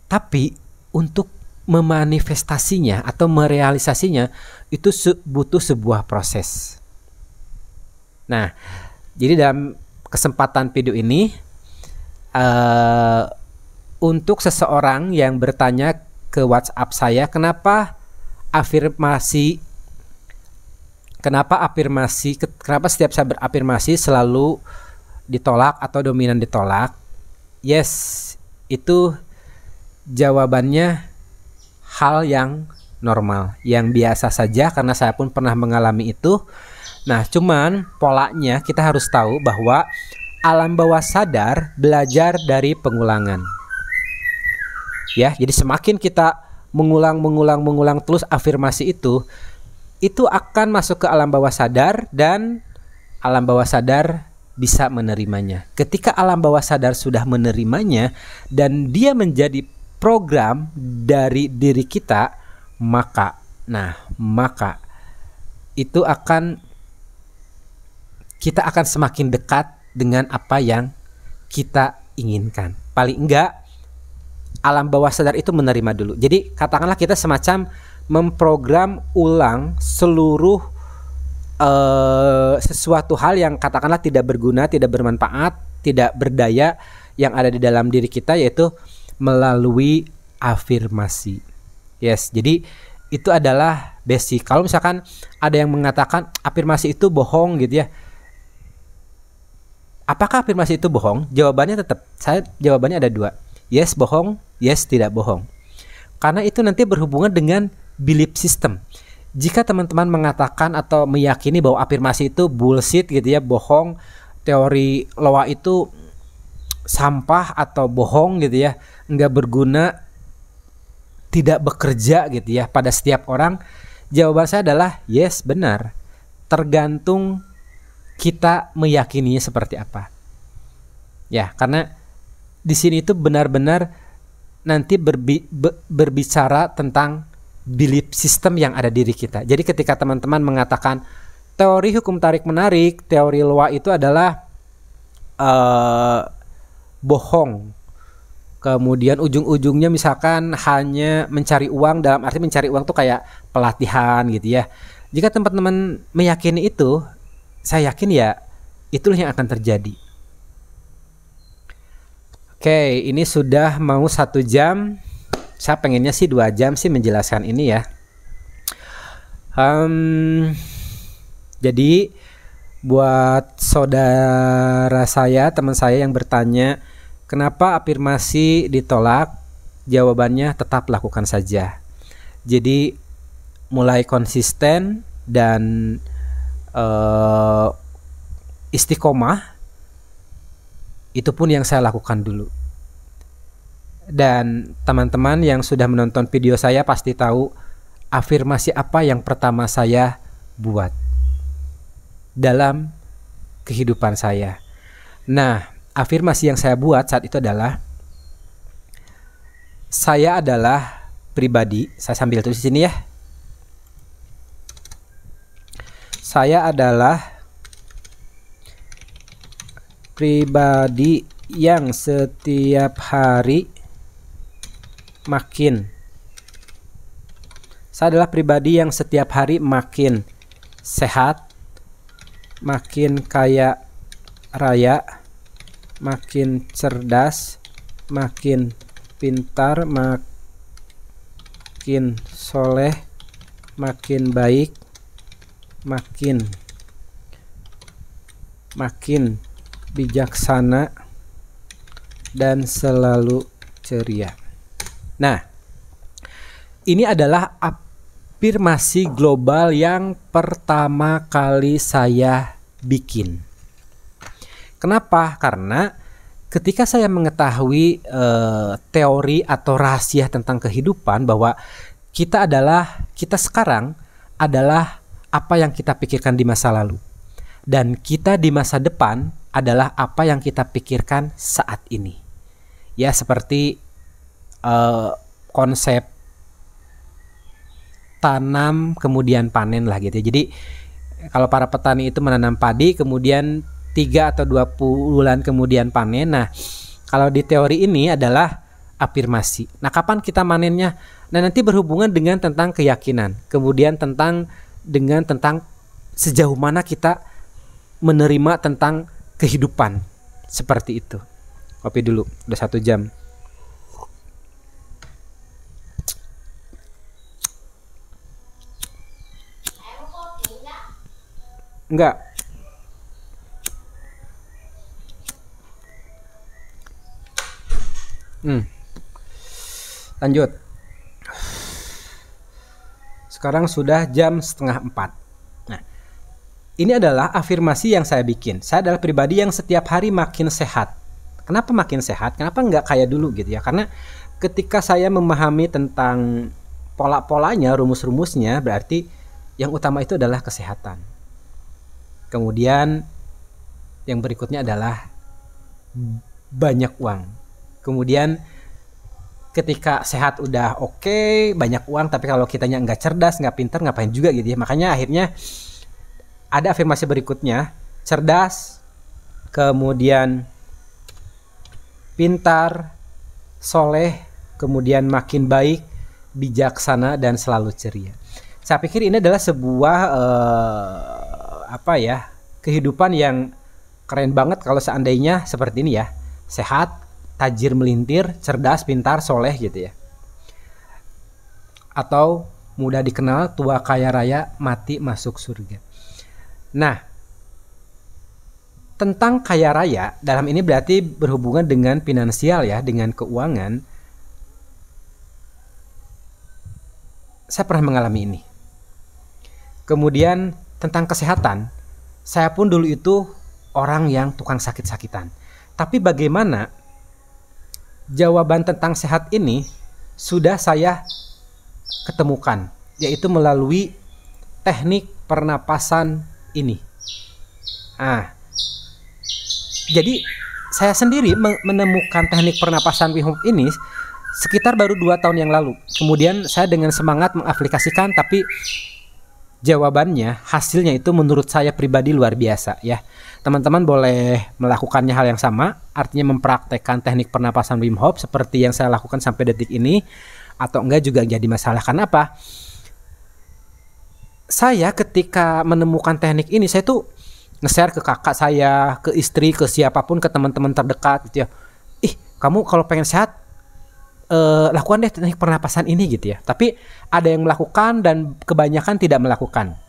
tapi untuk memanifestasinya atau merealisasinya itu butuh sebuah proses. Nah, jadi dalam kesempatan video ini untuk seseorang yang bertanya ke WhatsApp saya, kenapa setiap saya berafirmasi selalu ditolak atau dominan ditolak? Yes, itu jawabannya hal yang normal, yang biasa saja karena saya pun pernah mengalami itu. Nah, cuman polanya kita harus tahu bahwa alam bawah sadar belajar dari pengulangan. Ya, jadi semakin kita mengulang terus afirmasi itu akan masuk ke alam bawah sadar dan alam bawah sadar bisa menerimanya. Ketika alam bawah sadar sudah menerimanya dan dia menjadi program dari diri kita, maka kita akan semakin dekat dengan apa yang kita inginkan. Paling enggak alam bawah sadar itu menerima dulu. Jadi katakanlah kita semacam memprogram ulang seluruh sesuatu hal yang katakanlah tidak berguna, tidak bermanfaat, tidak berdaya yang ada di dalam diri kita, yaitu melalui afirmasi. Yes, jadi itu adalah basic. Kalau misalkan ada yang mengatakan afirmasi itu bohong gitu ya, apakah afirmasi itu bohong? Jawabannya jawabannya ada 2. Yes bohong, yes tidak bohong. Karena itu nanti berhubungan dengan belief system. Jika teman-teman mengatakan atau meyakini bahwa afirmasi itu bullshit gitu ya, bohong, teori loa itu sampah atau bohong gitu ya, enggak berguna, tidak bekerja gitu ya pada setiap orang, jawaban saya adalah yes, benar. Tergantung kita meyakininya seperti apa. Ya, karena di sini itu benar-benar nanti berbicara tentang belief system yang ada diri kita. Jadi ketika teman-teman mengatakan teori hukum tarik menarik, teori loa itu adalah bohong, kemudian ujung-ujungnya misalkan hanya mencari uang, dalam arti mencari uang tuh kayak pelatihan gitu ya. Jika teman-teman meyakini itu, saya yakin ya itulah yang akan terjadi. Oke, ini sudah mau 1 jam. Saya pengennya sih 2 jam sih menjelaskan ini ya. Jadi buat saudara saya, teman saya yang bertanya kenapa afirmasi ditolak, jawabannya tetap lakukan saja. Jadi mulai konsisten dan istiqomah, itu pun yang saya lakukan dulu. Dan teman-teman yang sudah menonton video saya pasti tahu afirmasi apa yang pertama saya buat dalam kehidupan saya. Nah, afirmasi yang saya buat saat itu adalah saya adalah pribadi, saya sambil tulis di sini ya. Saya adalah pribadi yang setiap hari makin. Saya adalah pribadi yang setiap hari makin sehat, makin kaya raya, makin cerdas, makin pintar, makin soleh, makin baik, makin bijaksana, dan selalu ceria. Nah, ini adalah afirmasi global yang pertama kali saya bikin. Kenapa? Karena ketika saya mengetahui teori atau rahasia tentang kehidupan, bahwa kita sekarang adalah apa yang kita pikirkan di masa lalu, dan kita di masa depan adalah apa yang kita pikirkan saat ini. Ya, seperti konsep tanam kemudian panen lah gitu. Jadi kalau para petani itu menanam padi, kemudian 3 atau 20 bulan kemudian panen. Nah, kalau di teori ini adalah afirmasi. Nah, kapan kita manennya? Nah, nanti berhubungan dengan tentang keyakinan, kemudian tentang sejauh mana kita menerima tentang kehidupan. Seperti itu. Kopi dulu, udah 1 jam. Enggak. Lanjut. Sekarang sudah jam 3:30. Nah, ini adalah afirmasi yang saya bikin. Saya adalah pribadi yang setiap hari makin sehat. Kenapa makin sehat? Kenapa nggak kayak dulu gitu ya? Karena ketika saya memahami tentang pola-polanya, rumus-rumusnya, berarti yang utama itu adalah kesehatan. Kemudian yang berikutnya adalah banyak uang. Kemudian ketika sehat udah oke, banyak uang, tapi kalau kitanya nggak cerdas, nggak pintar, ngapain juga gitu ya. Makanya akhirnya ada afirmasi berikutnya, cerdas, kemudian pintar, soleh, kemudian makin baik, bijaksana, dan selalu ceria. Saya pikir ini adalah sebuah kehidupan yang keren banget kalau seandainya seperti ini ya. Sehat, tajir melintir, cerdas, pintar, soleh gitu ya. Atau mudah dikenal, tua kaya raya, mati masuk surga. Nah, tentang kaya raya dalam ini berarti berhubungan dengan finansial ya, dengan keuangan. Saya pernah mengalami ini. Kemudian tentang kesehatan, saya pun dulu itu orang yang tukang sakit-sakitan. Tapi bagaimana jawaban tentang sehat ini sudah saya ketemukan, yaitu melalui teknik pernapasan ini. Jadi saya sendiri menemukan teknik pernapasan Wim Hof ini sekitar baru 2 tahun yang lalu. Kemudian saya dengan semangat mengaplikasikan, tapi jawabannya, hasilnya itu menurut saya pribadi luar biasa ya. Teman-teman boleh melakukannya hal yang sama, artinya mempraktekkan teknik pernapasan Wim Hof seperti yang saya lakukan sampai detik ini, atau enggak juga jadi masalah. Kenapa? Saya ketika menemukan teknik ini, saya tuh nge-share ke kakak saya, ke istri, ke siapapun, ke teman-teman terdekat gitu ya. Kamu kalau pengen sehat, lakukan deh teknik pernapasan ini gitu ya. Tapi ada yang melakukan dan kebanyakan tidak melakukan.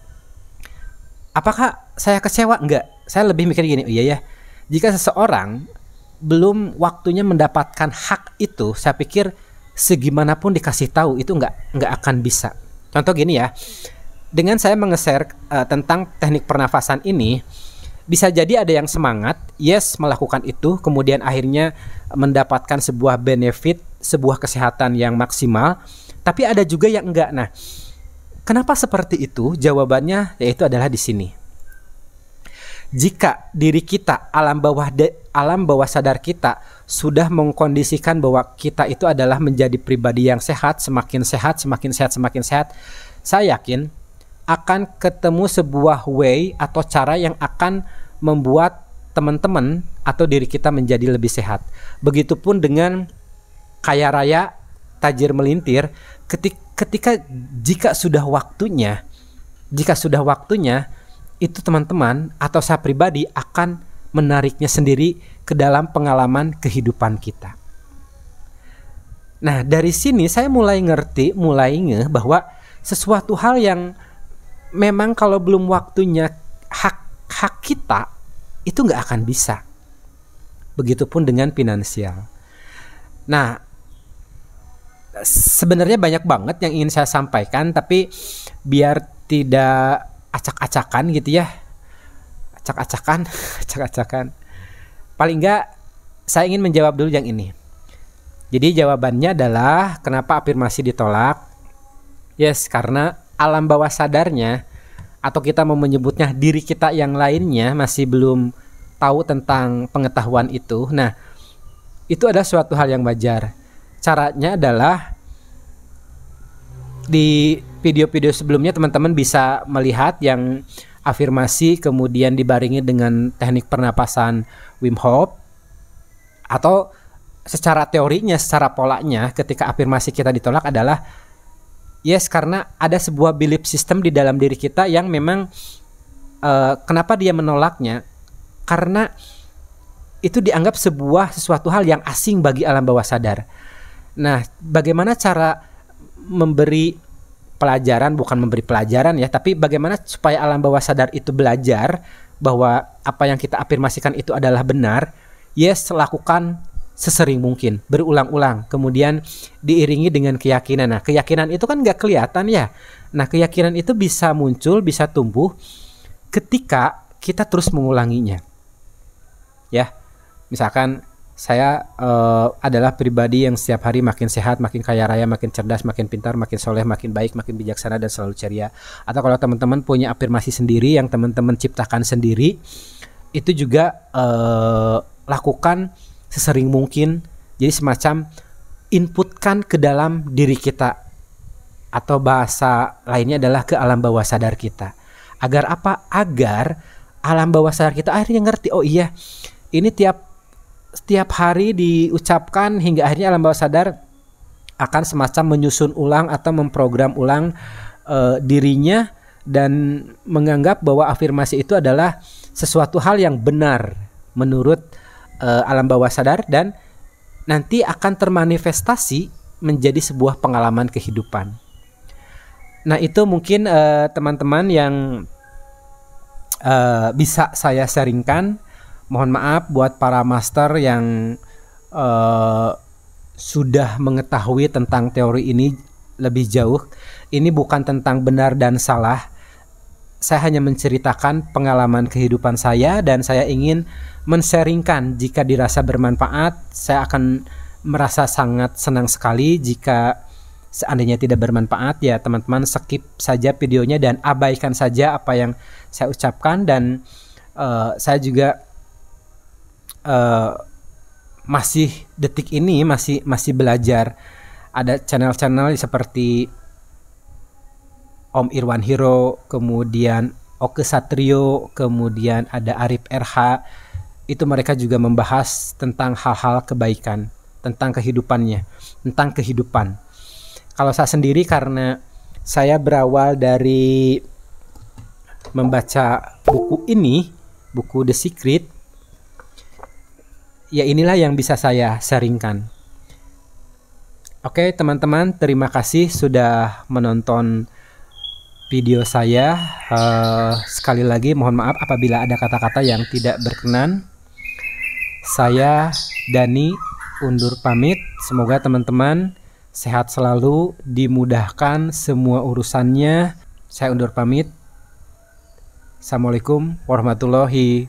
Apakah saya kecewa? Enggak. Saya lebih mikir gini, iya ya. Jika seseorang belum waktunya mendapatkan hak itu, saya pikir segimanapun dikasih tahu itu enggak akan bisa. Contoh gini ya. Dengan saya menge-share tentang teknik pernafasan ini, bisa jadi ada yang semangat, yes, melakukan itu, kemudian akhirnya mendapatkan sebuah benefit, sebuah kesehatan yang maksimal, tapi ada juga yang enggak. Nah, kenapa seperti itu? Jawabannya yaitu adalah di sini. Jika diri kita, alam bawah sadar kita sudah mengkondisikan bahwa kita itu adalah menjadi pribadi yang sehat, semakin sehat, semakin sehat, semakin sehat, saya yakin akan ketemu sebuah way atau cara yang akan membuat teman-teman atau diri kita menjadi lebih sehat. Begitupun dengan kaya raya tajir melintir, ketika jika sudah waktunya itu teman-teman atau saya pribadi akan menariknya sendiri ke dalam pengalaman kehidupan kita. Nah, dari sini saya mulai ngeh bahwa sesuatu hal yang memang kalau belum waktunya hak kita itu nggak akan bisa. Begitupun dengan finansial. Nah, sebenarnya banyak banget yang ingin saya sampaikan, tapi biar tidak acak-acakan gitu ya, acak-acakan. Paling nggak saya ingin menjawab dulu yang ini. Jadi jawabannya adalah kenapa afirmasi ditolak? Yes, karena alam bawah sadarnya atau kita mau menyebutnya diri kita yang lainnya masih belum tahu tentang pengetahuan itu. Nah, itu adalah suatu hal yang wajar. Caranya adalah di video-video sebelumnya teman-teman bisa melihat yang afirmasi kemudian dibarengi dengan teknik pernapasan Wim Hof, atau secara teorinya, secara polanya ketika afirmasi kita ditolak adalah yes, karena ada sebuah belief system di dalam diri kita yang memang kenapa dia menolaknya? Karena itu dianggap sesuatu hal yang asing bagi alam bawah sadar. Nah, bagaimana cara memberi pelajaran, bukan memberi pelajaran ya, tapi bagaimana supaya alam bawah sadar itu belajar bahwa apa yang kita afirmasikan itu adalah benar? Yes, lakukan sesering mungkin, berulang-ulang, kemudian diiringi dengan keyakinan. Nah, keyakinan itu kan nggak kelihatan ya. Nah, keyakinan itu bisa muncul, bisa tumbuh ketika kita terus mengulanginya. Ya, misalkan saya adalah pribadi yang setiap hari makin sehat, makin kaya raya, makin cerdas, makin pintar, makin soleh, makin baik, makin bijaksana, dan selalu ceria. Atau kalau teman-teman punya afirmasi sendiri yang teman-teman ciptakan sendiri, itu juga lakukan sesering mungkin. Jadi semacam inputkan ke dalam diri kita, atau bahasa lainnya adalah ke alam bawah sadar kita. Agar apa? Agar alam bawah sadar kita akhirnya ngerti, oh iya, ini setiap hari diucapkan hingga akhirnya alam bawah sadar akan semacam menyusun ulang atau memprogram ulang dirinya dan menganggap bahwa afirmasi itu adalah sesuatu hal yang benar menurut alam bawah sadar, dan nanti akan termanifestasi menjadi sebuah pengalaman kehidupan. Nah, itu mungkin teman-teman yang bisa saya sharingkan. Mohon maaf buat para master yang sudah mengetahui tentang teori ini lebih jauh. Ini bukan tentang benar dan salah. Saya hanya menceritakan pengalaman kehidupan saya, dan saya ingin men-sharingkan. Jika dirasa bermanfaat, saya akan merasa sangat senang sekali. Jika seandainya tidak bermanfaat, ya teman-teman skip saja videonya dan abaikan saja apa yang saya ucapkan. Dan saya juga masih detik ini masih belajar. Ada channel-channel seperti Om Irwan Hiro, kemudian Oke Satrio, kemudian ada Arif RH. Itu mereka juga membahas tentang hal-hal kebaikan, tentang kehidupannya, tentang kehidupan. Kalau saya sendiri, karena saya berawal dari membaca buku ini, buku The Secret, ya inilah yang bisa saya sharingkan. Oke teman-teman, terima kasih sudah menonton video saya. Sekali lagi mohon maaf apabila ada kata-kata yang tidak berkenan. Saya Dani undur pamit. Semoga teman-teman sehat selalu, dimudahkan semua urusannya. Saya undur pamit. Assalamualaikum warahmatullahi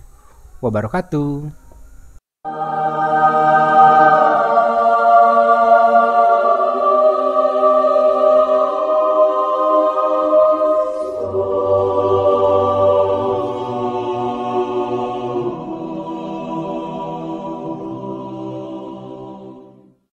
wabarakatuh.